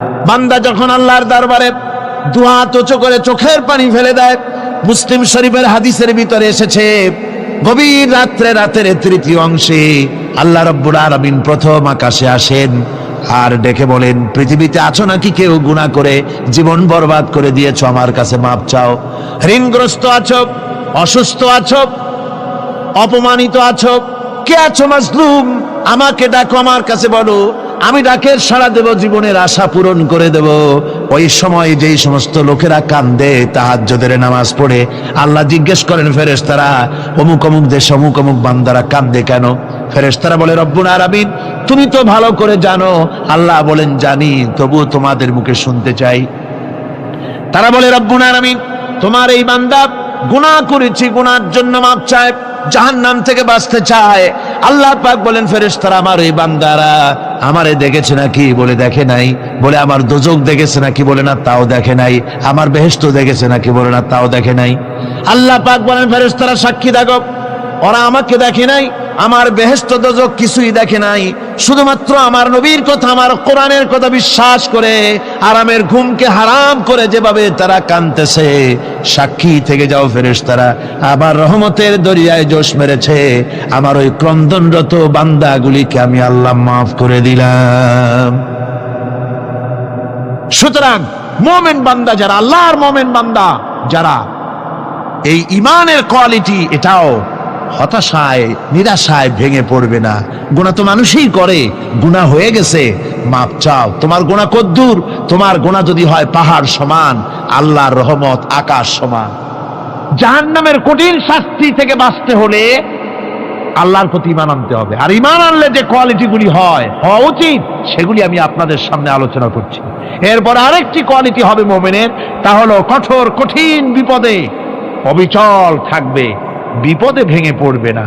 বান্দা যখন আল্লাহর দরবারে দুহাত উঁচু করে চোখের পানি ফেলে দেয়, মুসলিম শরীফের হাদিসের ভিতরে এসেছে, গভীর রাত্রে, রাতের তৃতীয় অংশে আল্লাহ রাব্বুল আলামিন প্রথম আকাশে আসেন আর ডেকে বলেন, পৃথিবীতে আছো নাকি কেউ গুনাহ করে জীবন বরবাদ করে দিয়েছো, আমার কাছে মাপ চাও। ঋণগ্রস্ত আছো, অসুস্থ আছো, অপমানিত আছো, কে আছো মাজলুম, আমাকে ডাকো, আমার কাছে বলো, আমি ডাকের সাড়া দেব, জীবনের আশা পূরণ করে দেব। ওই সময় যেই সমস্ত লোকেরা কান্দে তাহাজ্জুদের নামাজ পড়ে, আল্লাহ জিজ্ঞেস করেন ফেরেশতারা, অমুক অমুক দেশ অমুক অমুক বান্দারা কান্দে কেন? ফেরেশতারা বলে, রব্বুল আলামিন তুমি তো ভালো করে জানো। আল্লাহ বলেন, জানি, তবু তোমাদের মুখে শুনতে চাই। তারা বলে, রব্বুল আলামিন তোমার এই বান্দা গুনাহ করেছে, গুনার জন্য মাপ চায়, জাহান্নাম থেকে বাঁচতে চায়। আল্লাহ পাক বলেন, ফেরেশতারা আমার এই বান্দারা আমারে দেখেছে নাকি? বলে দেখে নাই। বলে আমার দোজখ দেখেছে নাকি? বলে না, তাও দেখে নাই। আমার বেহেশত দেখেছে নাকি? বলে না, তাও দেখে নাই। আল্লাহ পাক বলেন, ফেরেশতারা সাক্ষী থাকো, ওরা আমাকে দেখে নাই, আমার বেহেশত দোজখ কিছুই দেখে নাই, শুধুমাত্র আমার নবীর কথা, আমার কোরআনের কথা বিশ্বাস করে আরামের ঘুমকে হারাম করে যেভাবে তারা কাঁদতেছে, সাক্ষী থেকে যাও ফেরেশতারা, আবার রহমতের দরিয়ায় জোশ মেরেছে আমার ওই ক্রন্দনরত বান্দাগুলিকে আমি আল্লাহ মাফ করে দিলাম। সুতরাং মুমিন বান্দা যারা, আল্লাহর মুমিন বান্দা যারা, এই ঈমানের কোয়ালিটি, এটাও হতাশায় নিরাশায় ভেঙে পড়বে না। গুনাহ তো মানুষই করে, গুনাহ হয়ে গেছে, মাপ চাও। তোমার গুনাহ কদ্দুর? তোমার গুনাহ যদি হয় পাহাড় সমান, আল্লাহর রহমত আকাশ সমান। জাহান্নামের কঠিন শাস্তি থেকে বাঁচতে হলে আল্লাহর প্রতি ঈমান আনতে হবে। আর ঈমান আনলে যে কোয়ালিটিগুলি হওয়া উচিত, সেগুলি আমি আপনাদের সামনে আলোচনা করছি। এরপর আরেকটি কোয়ালিটি হবে মুমিনের, তা হলো কঠোর কঠিন বিপদে অবিচল থাকবে, বিপদে ভেঙে পড়বে না।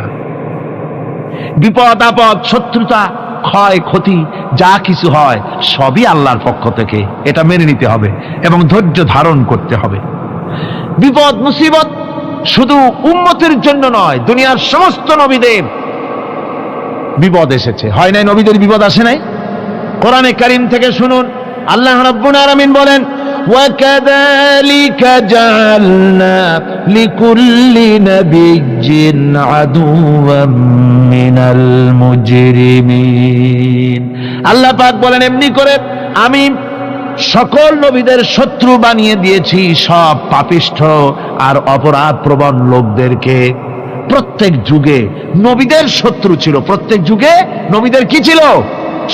বিপদ আপদ, শত্রুতা, ক্ষয় ক্ষতি যা কিছু হয় সবই আল্লাহর পক্ষ থেকে, এটা মেনে নিতে হবে এবং ধৈর্য ধারণ করতে হবে। বিপদ মুসিবত শুধু উম্মতের জন্য নয়, দুনিয়ার সমস্ত নবীদের বিপদ এসেছে, হয় নাই? নবীদের বিপদ আসে নাই? কোরআনে কারীম থেকে শুনুন, আল্লাহ রাব্বুল আলামিন বলেন, وَكَذَلِكَ جَعَلْنَا لِكُلِّ نَبِيٍّ عَدُوًّا مِنَ الْمُجْرِمِينَ। আল্লাহ পাক বলেন, এমনি করে আমি সকল নবীদের শত্রু বানিয়ে দিয়েছি সব পাপিষ্ঠ আর অপরাধ প্রবণ লোকদেরকে। প্রত্যেক যুগে নবীদের শত্রু ছিল, প্রত্যেক যুগে নবীদের কি ছিল?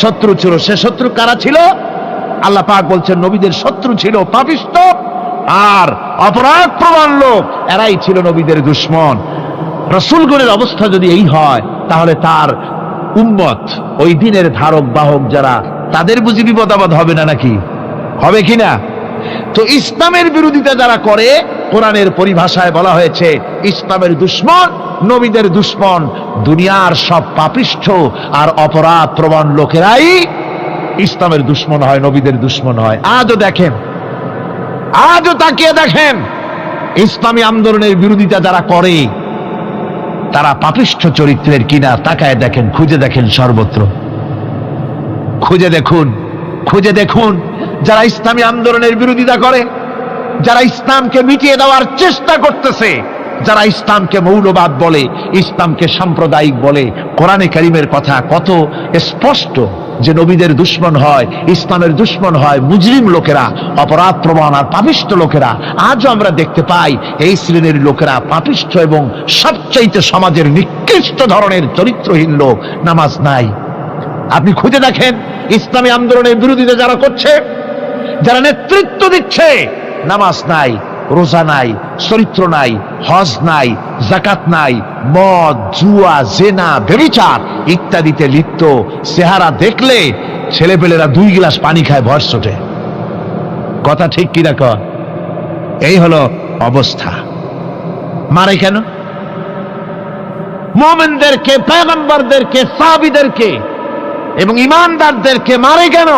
শত্রু ছিল। সে শত্রু কারা ছিল? আল্লাহ পাক বলছেন, নবীদের শত্রু ছিল পাপিষ্ঠ আর অপরাধ প্রবণ লোক, এরাই ছিল নবীদের দুশমন। রাসূলগণের অবস্থা যদি এই হয়, তাহলে তার উম্মত, ওই দিনের ধারক বাহক যারা, তাদের বুঝি বিপদ আপদ হবে না? নাকি হবে কিনা? তো ইসলামের বিরোধিতা যারা করে, কোরআনের পরিভাষায় বলা হয়েছে ইসলামের দুশমন, নবীদের দুশমন। দুনিয়ার সব পাপিষ্ঠ আর অপরাধ প্রবণ লোকেরাই ইসলামের দুশমন হয়, নবীদের দুশমন হয়। আজও দেখেন, আজও তাকিয়ে দেখেন, ইসলামী আন্দোলনের বিরোধিতা যারা করে তারা পাপিষ্ঠ চরিত্রের কিনা, তাকায় দেখেন, খুঁজে দেখেন, সর্বত্র খুঁজে দেখুন, খুঁজে দেখুন। যারা ইসলামী আন্দোলনের বিরোধিতা করে, যারা ইসলামকে মিটিয়ে দেওয়ার চেষ্টা করতেছে, যারা ইসলামকে মৌলবাদ বলে, ইসলামকে সাম্প্রদায়িক বলে, কোরআনে কারীমের কথা কত স্পষ্ট যে নবীদের দুশমন হয়, ইসলামের দুশমন হয় মুজরিম লোকেরা, অপরাধ প্রবণ আর পাপিষ্ঠ লোকেরা। আজও আমরা দেখতে পাই এই শ্রেণীর লোকেরা পাপিষ্ঠ এবং সবচাইতে সমাজের নিকৃষ্ট ধরনের চরিত্রহীন লোক। নামাজ নাই। আপনি খুঁজে দেখেন, ইসলামী আন্দোলনের বিরোধিতা যারা করছে, যারা নেতৃত্ব দিচ্ছে, নামাজ নাই, রোজা নাই, চরিত্র নাই, হজ নাই, যাকাত নাই, মদ, জুয়া, জেনা, ব্যভিচার ইত্যাদিতে লিপ্ত। চেহারা দেখলে ছেলেপেলেরা 2 গ্লাস পানি খায় ভরসটে। কথা ঠিক কি দেখো? এই হলো অবস্থা। মারে কেন? মুমিনদেরকে, পয়গম্বরদেরকে, সাহাবীদেরকে এবং ঈমানদারদেরকে মারে কেন?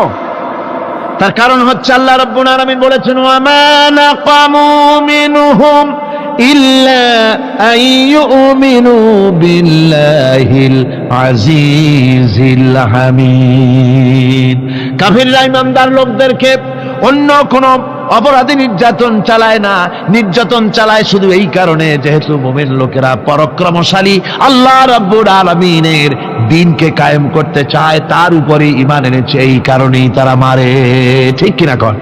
তার কারণ হচ্ছে আল্লাহ রাব্বুল আলামিন বলেছেন, ওয়া মা নাকামু মিনহুম ইল্লা আইয়ুমিনু বিল্লাহিল আজিজিল হামিদ। কাফিররা ঈমানদার লোকদেরকে অন্য কোন অপরাধী নির্যাতন চালায় না, নির্যাতন চালায় শুধু এই কারণে যেহেতু মুমিন লোকেরা পরাক্রমশালী, আল্লাহ রাব্বুল আলামিনের দ্বীনকে কায়েম করতে চায়, তার উপরে ঈমান এনেছে, এই কারণেই তারা মারে। ঠিক কিনা কর?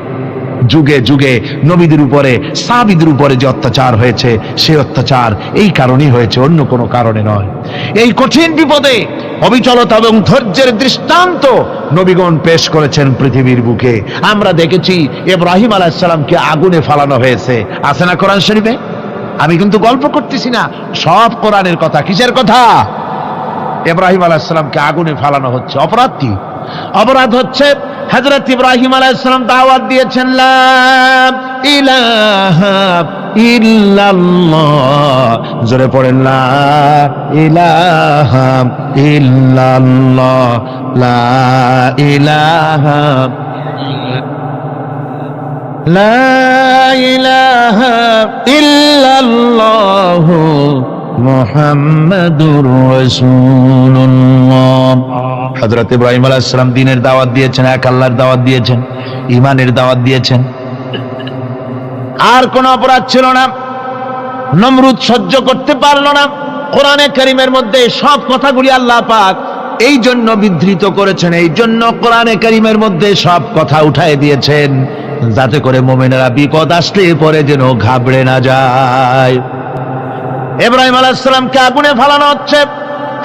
যুগে যুগে নবীদের উপরে, সাহাবীদের উপরে যে অত্যাচার হয়েছে, সেই অত্যাচার এই কারণেই হয়েছে, অন্য কোনো কারণে নয়। এই কঠিন বিপদে অবিচলতা এবং ধৈর্যের দৃষ্টান্ত নবীগণ পেশ করেছেন পৃথিবীর বুকে। আমরা দেখেছি ইব্রাহিম আলাইহিস সালামকে আগুনে ফালানো হয়েছে, আছে না কোরআন শরীফে? আমি কিন্তু গল্প করতেছি না, সব কোরআনের কথা। কিসের কথা? ইব্রাহিম আলাইহিস সালামকে আগুনে ফালানো হচ্ছে। অপরাধ কি? অপরাধ হচ্ছে হযরত ইব্রাহিম আলাইহিস সালাম দাওয়াত দিয়েছেন লা ইলাহা ইল্লাল্লাহ। জোরে পড়েন লা ইলাহা ইল্লাল্লাহ, লা ইলাহা লা ইলাহা ইল্লাল্লাহ মুহাম্মাদুর রাসূলুল্লাহ। হযরত ইব্রাহিম আলাইহিস সালাম দ্বীনের দাওয়াত দিয়েছেন, এক আল্লাহর দাওয়াত দিয়েছেন, ঈমানের দাওয়াত দিয়েছেন। আর কোন অপরাধ ছিল না। নমরুদ সহ্য করতে পারল না। কোরআনে কারীমের মধ্যে সব কথাগুলি আল্লাহ পাক এই জন্য বিধৃত করেছেন, এই জন্য কোরআনে কারীমের মধ্যে সব কথা উঠায় দিয়েছেন, যাতে করে মুমিনেরা বিপদ আসলে পরে যেন ঘাবড়ে না যায়। ইব্রাহিম আলাইহিস সালামকে আগুনে ফালানো হচ্ছে।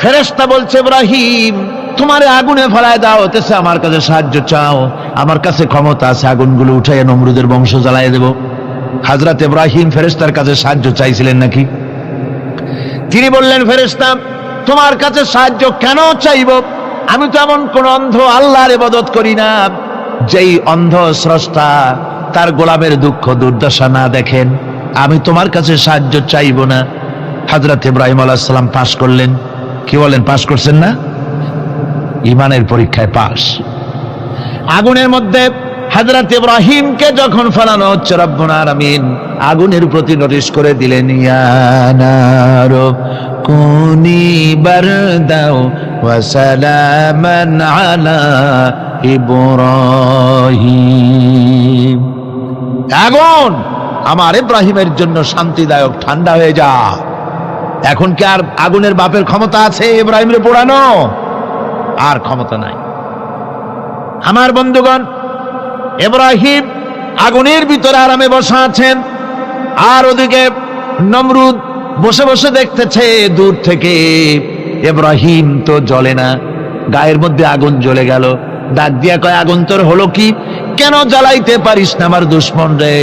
ফেরেশতা বলছে, ইব্রাহিম তোমারে আগুনে ফালায় দেওয়া হতেছে, আমার কাছে সাহায্য চাও, আমার কাছে ক্ষমতা আছে, আগুনগুলো উঠাইয়া নমরুদের বংশ জ্বালাইয়া দেব। হযরত ইব্রাহিম ফেরেশতার কাছে সাহায্য চাইছিলেন নাকি? তিনি বললেন, ফেরেশতা তোমার কাছে সাহায্য কেন চাইব? আমি তো এমন কোন অন্ধ আল্লাহর ইবাদত করি না যেই অন্ধ স্রষ্টা তার গোলামের দুঃখ দুর্দশা না দেখেন। আমি তোমার কাছে সাহায্য চাইব না। হযরত ইব্রাহিম আলাইহিস সালাম পাশ করলেন। কি বলেন, পাশ করছেন না? ঈমানের পরীক্ষায় পাশ। আগুনের মধ্যে হযরত ইব্রাহিমকে যখন ফেলানো হচ্ছে, রব্বুল আলামিন আগুনের প্রতি নোটিশ করে দিলেন, ইয়া নারু কুনি বারদাও ওয়া সালামান আলা ইব্রাহিম। আগুন আমার ইব্রাহিমের জন্য শান্তিদায়ক, ঠান্ডা হয়ে যা। এখন কি আর আগুনের বাপের ক্ষমতা আছে ইব্রাহিমের পোড়ানো? আর ক্ষমতা নাই। আমার বন্ধুগণ, ইব্রাহিম আগুনের ভিতরে আরামে বসা আছেন, আর ওদিকে নমরুদ বসে বসে দেখতেছে দূর থেকে। ইব্রাহিম তো জ্বলে না, গায়ের মধ্যে আগুন জ্বলে গেল। ডাক দিয়া কয়, আগুন তোর হলো কি? কেন জ্বালাইতে পারিস না আমার দুশমন রে?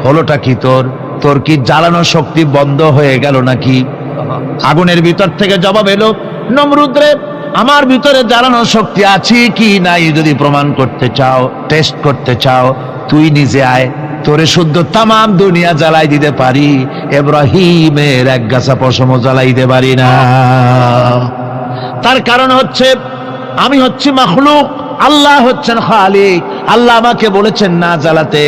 হলোটা কি তোর? তোর কি জ্বালানো শক্তি বন্ধ হয়ে গেল নাকি? আগুনের ভিতর থেকে জবাব এলো, নমরুদ রে, আমার ভিতরে জ্বালানো শক্তি আছে কি নাই যদি প্রমাণ করতে চাও, টেস্ট করতে চাও, তুই নিজে আয়, তোরে শুদ্ধ তামাম দুনিয়া জ্বালাই দিতে পারি, ইব্রাহিমের এক গাছা পশমও জ্বালাই দিতে পারি না। তার কারণ হচ্ছে আমি হচ্ছি মাখলুক, আল্লাহ হচ্ছেন খালিক। আল্লাহ আমাকে বলেছেন না জ্বালাতে,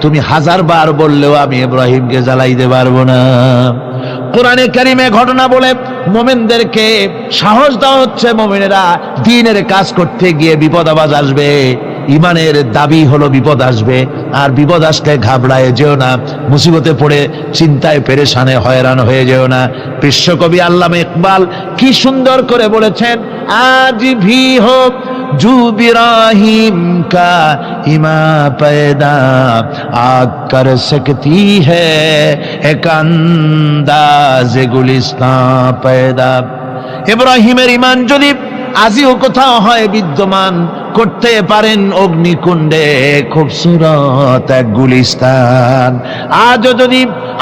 তুমি 1000 বার বললেও আমি ইব্রাহিমকে জ্বালাইতে পারবো না। কোরআনে কারিমে ঘটনা বলে মুমিনদেরকে সাহস দেওয়া হচ্ছে, মুমিনেরা দ্বীনের কাজ করতে গিয়ে বিপদ আবাজ আসবে, ঈমানের দাবি হলো বিপদ আসবে, আর বিপদ আসলে ঘাবড়ায় যেও না, মুসিবতে পড়ে চিন্তায় পেরেশানে হয়রান হয়ে যেও না। বিশ্বকবি আল্লামা ইকবাল কি সুন্দর করে বলেছেন, আজ ভি হোক জু ইব্রাহিম কা ইমা पैदा आग कर सकती है एक अंदाज गुलिस्तां पैदा। ইব্রাহিমের ঈমান যদি আজিও কোথাও হয় বিদ্যমান, করতে পারেন অগ্নিকুণ্ডে খুবসুরত এক গুলিস্তান। আজও যদি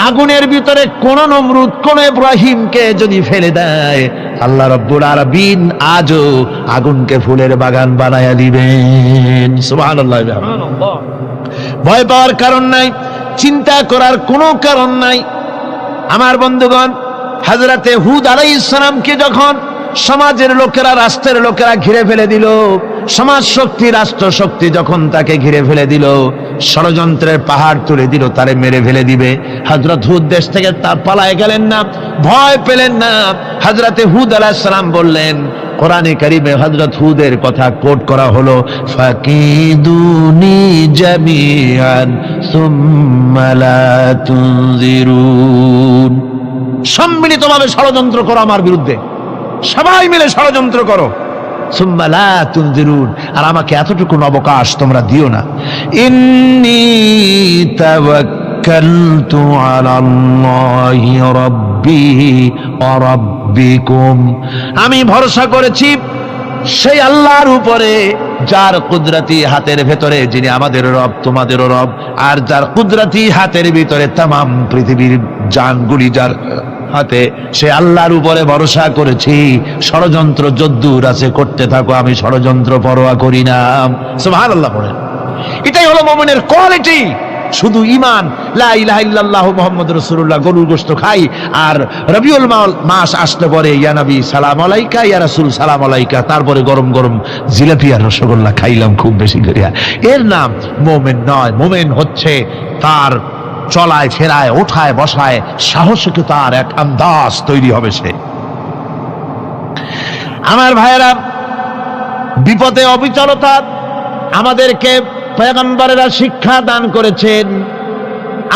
আগুনের ভিতরে কোন নমরুদ কোন ইব্রাহিমকে যদি ফেলে দেয়, আল্লাহ রাব্বুল আলামিন আজও আগুনকে ফুলের বাগান বানায়া দিবেন। সুবহানাল্লাহ। ভয় পাওয়ার কারণ নাই, চিন্তা করার কোনো কারণ নাই। আমার বন্ধুগণ, হযরতে হুদ আলাইহিস সালামকে যখন সমাজের লোকেরা, রাষ্ট্রের লোকেরা ঘিরে ফেলে দিল। সমাজ শক্তি, রাষ্ট্র শক্তি যখন তাকে ঘিরে ফেলে দিল, ষড়যন্ত্রের পাহাড় তুলে দিল, তারে মেরে ফেলে দিবে। হযরত হুদ দেশ থেকে তা পালায় গেলেন না, ভয় পেলেন না। হযরতে হুদ আলাইহিস সালাম বললেন, কোরআনে কারিমে হযরত হুদের কথা কোট করা হলো, ফাকিদুনি জামিআন সুম্মা লা তুনজিরুন। সম্মিলিতভাবে ষড়যন্ত্র করো আমার বিরুদ্ধে, সবাই মিলে ষড়যন্ত্র করো, সুম্মা লা তুনজিরুন, আর আমাকে এতটুকু অবকাশ তোমরা দিও না। ইন্নী তাওয়াক্কালতু আলাল্লাহি রাব্বি ওয়া রাব্বিকুম, আমি ভরসা করেছি সেই আল্লাহর উপরে যার কুদরতি হাতের ভেতরে, যিনি আমাদের রব তোমাদেরও রব, আর যার কুদরতি হাতের ভিতরে তামাম পৃথিবীর জানগুলি যার হাতে, সে আল্লাহর উপরে ভরসা করেছি। ষড়যন্ত্র যদ্দূর আছে করতে থাকো, আমি ষড়যন্ত্র পরোয়া করি না। সুবহানাল্লাহ পড়েন। এটাই হলো মুমিনের কোয়ালিটি। শুধু ঈমান, লা ইলাহা ইল্লাল্লাহু মুহাম্মাদুর রাসূলুল্লাহ, গরুর গোশত খাই, আর রবিউল মাস আসলে পরে ইয়া নবী সালাম আলাইকা, ইয়া রাসূল সালাম আলাইকা, তারপরে গরম গরম জিলাপি আর রসগোল্লা খাইলাম খুব বেশি করিয়া, এর নাম মুমিন নয়। মুমিন হচ্ছে তার চলায় ফেরায়, ওঠায় বসায় সাহসিকতার এক আন্দাজ তৈরি হবে সে। আমার ভাইয়েরা, বিপদে অবিচলতা আমাদেরকে পয়গম্বরেরা শিক্ষা দান করেছেন।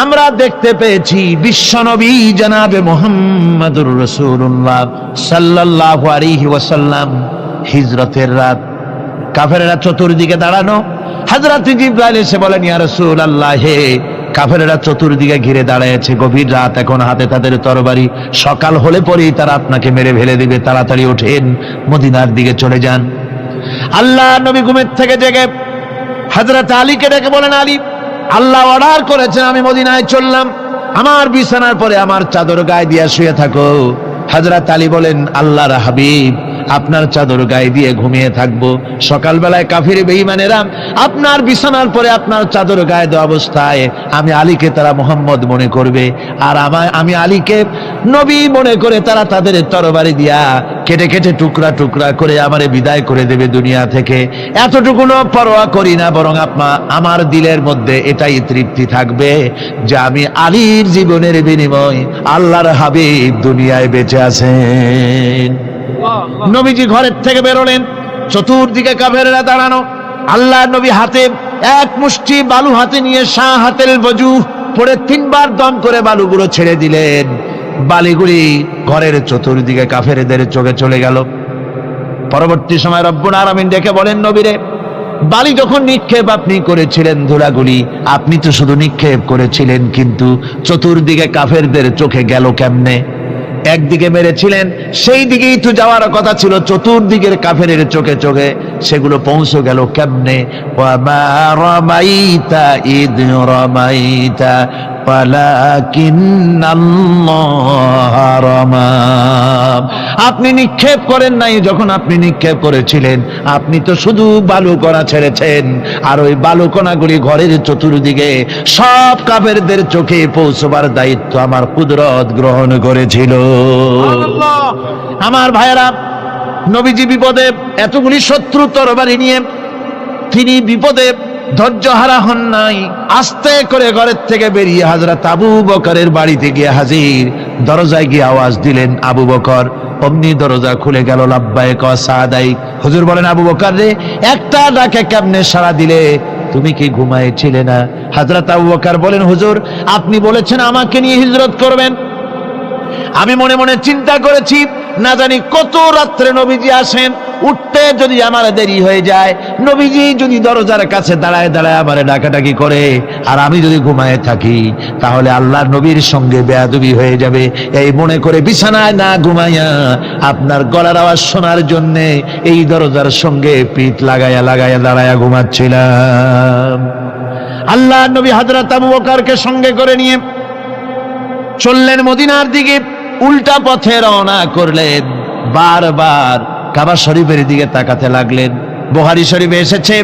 আমরা দেখতে পেয়েছি বিশ্বনবী জনাবে মুহাম্মদুর রাসূলুল্লাহ সাল্লাল্লাহু আলাইহি ওয়াসাল্লাম হিজরতের রাত, কাফেরেরা চতুর্দিকে দাঁড়ানো। হযরত জিবরাইল এসে বলেন, ইয়া রাসূলুল্লাহ, হে কাফেরেরা চতুর্দিকে ঘিরে দাঁড়িয়েছে, গভীর রাত, এখন হাতে তাদের তরবারি, সকাল হলে পরেই তারা আপনাকে মেরে ফেলে দিবে, তাড়াতাড়ি ওঠেন, মদিনার দিকে চলে যান। আল্লাহ নবী ঘুমের থেকে জেগে হযরত আলীকে ডেকে বলেন, আলী, আল্লাহ অর্ডার করেছেন আমি মদিনায় চললাম, আমার বিছানার পরে আমার চাদর গায়ে দিয়ে শুয়ে থাকো। হযরত আলী বলেন, আল্লাহর হাবিব, আপনার চাদর গায়ে দিয়ে ঘুমিয়ে থাকবো, সকালবেলায় কাফির বেঈমানেরা আপনার বিছানার পরে আপনার চাদর গায়ে দেওয়া অবস্থায় আমি আলীকে তারা মুহাম্মদ মনে করবে, আর আমি আলীকে নবী মনে করে তারা তাদের তরবারি দিয়া কেটে কেটে টুকরা টুকরা করে আমারে বিদায় করে দেবে দুনিয়া থেকে। এতটুকুনো পরোয়া করি না, বরং আমার দিলের মধ্যে এটাই তৃপ্তি থাকবে যে আমি আলীর জীবনের বিনিময় আল্লাহর হাবিব দুনিয়ায় বেঁচে আছেন। নবীজি ঘরের থেকে বেরোলেন, চতুর্দিকে কাফেররা দাঁড়ানো। আল্লাহ নবী হাতে এক মুষ্টি বালু হাতে নিয়ে শাহ হাতের বজু পড়ে তিনবার দম করে বালুগুলো ছেড়ে দিলেন। বালিগুলি ঘরের চতুর্দিকে কাফেরদের চোখে চলে গেল। পরবর্তী সময় রব্বুল আলামিন ডেকে বলেন, নবীরে, বালি যখন নিক্ষেপ আপনি করেছিলেন, ধুলাগুলি আপনি তো শুধু নিক্ষেপ করেছিলেন, কিন্তু চতুর্দিকে কাফেরদের চোখে গেল কেমনে? একদিকে মেরেছিলেন, সেই দিকেই তো যাওয়ার কথা ছিল, চতুর্দিকের কাফেরের চোখে চোখে সেগুলো পৌঁছে গেল কেমনে? ওয়ামা রামাইতা ইদ রামাইতা ওয়ালাকিন্নাল্লাহ রামা। আপনি নিক্ষেপ করেন নাই, যখন আপনি নিক্ষেপ করেছিলেন আপনি তো শুধু বালুকণা ছেড়েছেন, আর ওই বালুকণাগুলি ঘরের চতুর্দিকে সব কাফেরদের চোখে পৌঁছবার দায়িত্ব আমার কুদরত গ্রহণ করেছিল। আমার ভাইয়েরা, নবীজি বিপদে, এতগুলি শত্রু তরবারি নিয়ে তিনি বিপদে ধৈর্য হারা হন নাই। আস্তে করে ঘরের থেকে বেরিয়ে হযরত আবু বকরের বাড়িতে গিয়ে হাজির। দরজায় গিয়ে আওয়াজ দিলেন, আবু বকর। অমনি দরজা খুলে গেল, লাব্বাইক ওয়া সাদাইক। হুজুর বলেন, আবু বকর রে, একটা ডাকে কেমনে সাড়া দিলে? তুমি কি ঘুমাইছিলে না? হযরত আবু বকর বলেন, হুজুর, আপনি বলেছেন আমাকে নিয়ে হিজরত করবেন, আমি মনে মনে চিন্তা করেছি, না জানি কত রাত্রে নবীজি আসেন, উঠতে যদি আমার দেরি হয়ে যায়, নবীজি যদি দরজার কাছে দাঁড়ায় দাঁড়ায় আমারে ডাকাডাকি করে, আর আমি যদি ঘুমায় থাকি, তাহলে আল্লাহর নবীর সঙ্গে বেয়াদবি হয়ে যাবে। এই মনে করে বিছানায় না ঘুমাইয়া আপনার গলার আওয়াজ শোনার জন্য এই দরজার সঙ্গে পিঠ লাগাইয়া লাগাইয়া দাঁড়াইয়া ঘুমাচ্ছিলাম। আল্লাহর নবী হযরত আবু বকরকে সঙ্গে করে নিয়ে চললেন মদিনার দিকে। উল্টা পথে রওনা করলেন, বারবার কাবা শরীফের দিকে তাকাতে লাগলেন। বুখারী শরীফে এসেছে,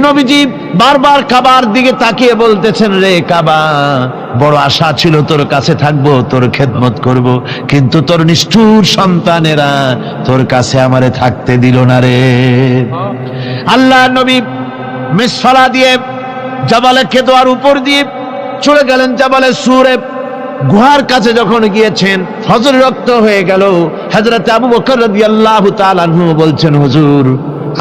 নবীজি বারবার কাবার দিকে তাকিয়ে বলতেছেন, রে কাবা, বড় আশা ছিল তোর কাছে থাকবো, তোর খেদমত করব, কিন্তু তোর নিষ্ঠুর সন্তানেরা তোর কাছে আমারে থাকতে দিল না রে। আল্লাহ নবী মিসফালা দিয়ে জাবালে কেদোয়ার উপর দিয়ে চলে গেলেন জাবালে সুরে। গুহার কাছে যখন গিয়েছেন, ফজর রক্ত হয়ে গেল। হযরত আবু বকর রাদিয়াল্লাহু তাআলা আনহু বলছেন, হুজুর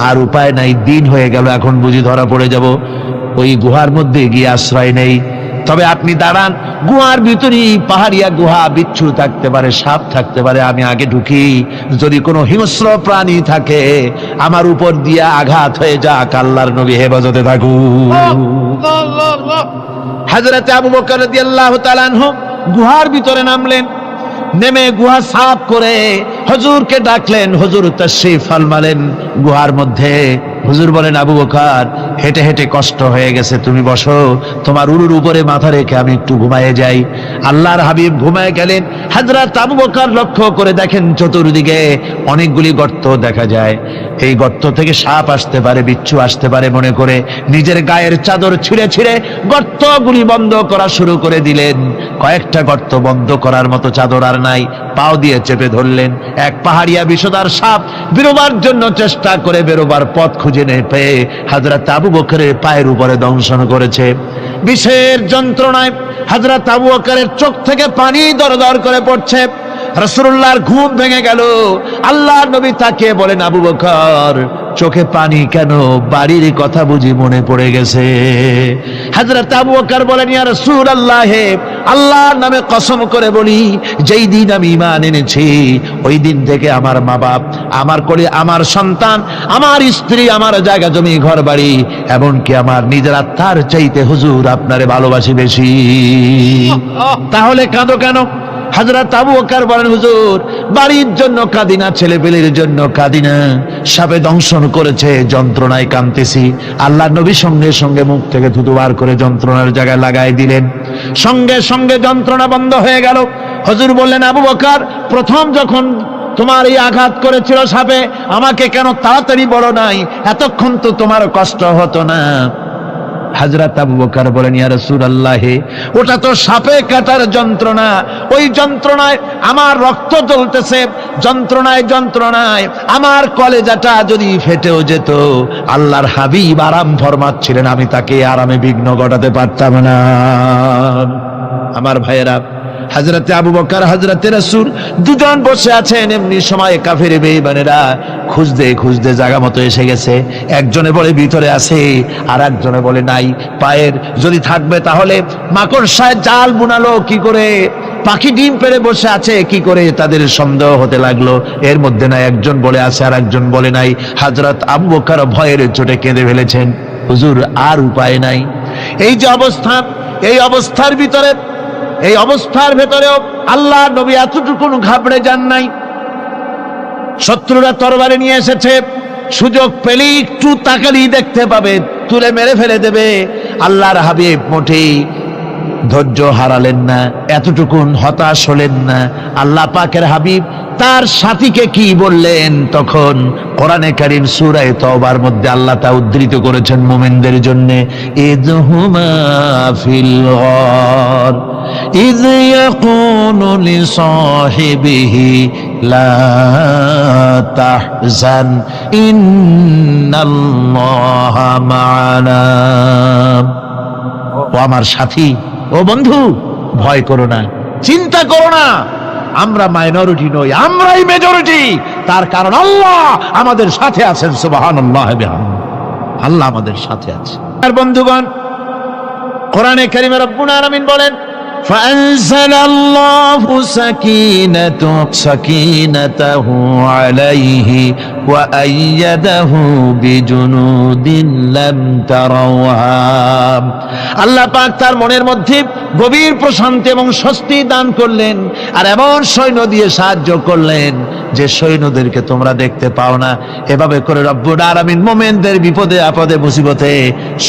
আর উপায় নাই, দিন হয়ে গেল, এখন বুঝি ধরা পড়ে যাব, ওই গুহার মধ্যে গিয়ে আশ্রয় নেই। তবে আপনি দাঁড়ান, গুহার ভিতরেই পাহাড়িয়া গুহা, বিচ্ছু থাকতে পারে, সাপ থাকতে পারে, আমি আগে ঢুকি, যদি কোনো হিংস্র প্রাণী থাকে আমার উপর দিয়ে আঘাত হয়ে যাক, আল্লাহর নবী হেফাজতে থাকুক। হযরত আবু বকর রাদিয়াল্লাহু তাআলা আনহু গুহার ভিতরে নামলেন, নেমে গুহা সাফ করে হুজুরকে ডাকলেন। হুজুর তাশরীফ ফরমালেন গুহার মধ্যে। হুজুর বলেন, আবু বকর, হেঁটে হেঁটে কষ্ট হয়ে গেছে, তুমি বসো, তোমার উরুর উপরে মাথা রেখে আমি একটু ঘুমায়ে যাই। আল্লাহর হাবিব ঘুমায় গেলেন। হযরত আবু বকর লক্ষ্য করে দেখেন চতুর্দিকে অনেকগুলি গর্ত দেখা যায়। এই গর্ত থেকে সাপ আসতে পারে, বিচ্ছু আসতে পারে মনে করে নিজের গায়ের চাদর ছিঁড়ে ছিঁড়ে গর্তগুলি বন্ধ করা শুরু করে দিলেন। কয়েকটা গর্ত বন্ধ করার মতো চাদর আর নাই, পাও দিয়ে চেপে ধরলেন। এক পাহাড়িয়া বিষধর সাপ বেরোবার জন্য চেষ্টা করে বেরোবার পথ খুঁজে না পেয়ে হযরত আবু বকরের পায়ের উপরে দংশন করেছে। বিষের যন্ত্রণায় হযরত আবু বকরের চোখ থেকে পানি দরদর করে পড়ছে। রাসূলুল্লাহর ঘুম ভেঙে গেল। আল্লাহর নবী তাকিয়ে বলেন, আবু বকর, চোখে পানি কেন? বাড়ির কথা বুঝি মনে পড়ে গেছে? হযরত আবু বকর বলেন, ইয়া রাসূলুল্লাহ, আল্লাহর নামে কসম করে বলি, যেই দিন আমি ঈমান এনেছি ওই দিন থেকে আমার মা বাপ, আমার কোলে আমার সন্তান, আমার স্ত্রী, আমার জায়গা জমি ঘর বাড়ি, এমনকি আমার নিজের আত্মার চাইতে হুজুর আপনারে ভালোবাসি বেশি। তাহলে কাঁদো কেন? হযরত আবু বকর বলেন, হুজুর, বাড়ির জন্য কাঁদি না, ছেলেপেলের জন্য কাঁদি না, সাপে দংশন করেছে, যন্ত্রণায় কাঁদতেছি। আল্লাহ নবী সঙ্গে সঙ্গে মুখ থেকে থুতু বার করে যন্ত্রণার জায়গায় লাগাই দিলেন। সঙ্গে সঙ্গে যন্ত্রণা বন্ধ হয়ে গেল। হুজুর বললেন, আবু বকর, প্রথম যখন তোমার এই আঘাত করেছিল সাপে, আমাকে কেন তাড়াতাড়ি বলো নাই? এতক্ষণ তো তোমার কষ্ট হতো না। হযরত আবু বকর বলেন, ইয়া রাসূলুল্লাহ, ওটা তো সাপে কাটার যন্ত্রণা, ওই যন্ত্রণায় আমার রক্ত জ্বলতেছে, যন্ত্রণায় যন্ত্রণায় আমার কলেজাটা যদি ফেটেও যেত। আল্লাহর হাবিব আরাম ফরমাচ্ছিলেন, আমি তাকে আরামে বিঘ্ন ঘটাতে পারতাম না। আমার ভাইয়েরা, হযরতে আবু বকর, হযরতে রাসূল দুজন বসে আছেন। এমনি সময় কাফের বেঈমানেরা খুঁজতে খুঁজতে জায়গা মতো এসে গেছে। একজনে বলে ভিতরে আছে, আর একজনে বলে নাই। পায়ের যদি থাকবে তাহলে মাকড়সায় জাল বুনালো কি করে, পাখি ডিম পেড়ে বসে আছে কি করে, তাদের সন্দেহ হতে লাগলো। এর মধ্যে না একজন বলে আছে আর একজন বলে নাই। হযরত আবু বকর ভয়ের চোটে কেঁদে ফেলেছেন, হুজুর আর উপায় নাই। এই যে অবস্থা, এই অবস্থার ভিতরে, এই অবস্থার ভেতরেও আল্লাহ নবী এতটুকু ঘাবড়ে যান নাই। শত্রুরা তরবারি নিয়ে এসেছে, সুযোগ পেলেই একটু তাকালেই দেখতে পাবে, তুলে মেরে ফেলে দেবে। আল্লাহর হাবিব মোটেই ধৈর্য হারালেন না, এতটুকুন হতাশ হলেন না। আল্লাহ পাকের হাবিব তার সাথীকে কি বললেন? তখন কোরআনে কারীম সূরা তাওবার মধ্যে আল্লাহ তা উদ্ধৃত করেছেন মুমিনদের জন্য, ইযহুমা ফিল গার ইয ইয়াকুলু লিসাহিবিহি লা তাহজান ইন্নাল্লাহা মা'ানা। ও আমার সাথী, ও বন্ধু, ভয় করো না, চিন্তা করো না, আমরা মাইনরিটি নই, আমরাই মেজরিটি। তার কারণ আল্লাহ আমাদের সাথে আছেন। সুবহানাল্লাহ, আল্লাহ আমাদের সাথে আছে। আর বন্ধুগণ, কোরআনে কারীমে রব্বুল আলামিন বলেন, فأنزل الله سكينته عليه وأيده بجنود لم تروها। আল্লাহ পাক তার মনের মধ্যে গভীর প্রশান্তি এবং স্বস্তি দান করলেন, আর এমন সৈন্য দিয়ে সাহায্য করলেন যে সৈন্যদেরকে তোমরা দেখতে পাও না। এভাবে করে রব্বুল আলামিন মুমিনদের বিপদে আপদে মুসিবতে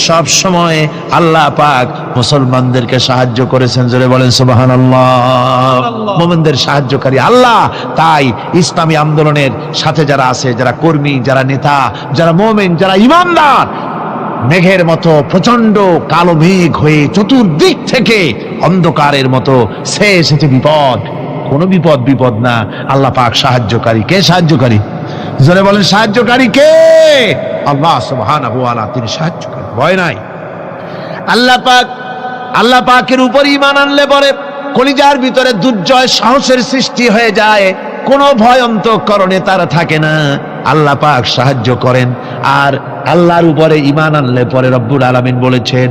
সব সময় আল্লাহ পাক মুসলমানদেরকে সাহায্য করেছেন। জোরে বলেন সুবহানাল্লাহ। মুমিনদের সাহায্যকারী আল্লাহ। তাই ইসলামী আন্দোলনের সাথে যারা আছে, যারা কর্মী, যারা নেতা, যারা মুমিন, যারা ঈমানদার, মেঘের মতো প্রচন্ড কালো মেঘ হয়ে চতুর্দিক থেকে অন্ধকারের মতো সে এসেছে বিপদ, কোনো বিপদ না। আল্লাহ পাক সাহায্যকারী। কে সাহায্যকারী? জোরে বলেন সাহায্যকারী কে? আল্লাহ সুবহানাহু ওয়া তাআলা, তিনি সাহায্যকারী, ভয় নাই। আল্লাহ পাকের উপর ঈমান আনলে পরে কলিজার ভিতরে দুর্জয় সাহসের সৃষ্টি হয়ে যায়, কোনো ভয় অন্তঃকরণে তার থাকে না। আল্লাহ পাক সাহায্য করেন। আর আল্লাহর উপরে ঈমান আনলে পরে রব্বুল আলামিন বলেছেন,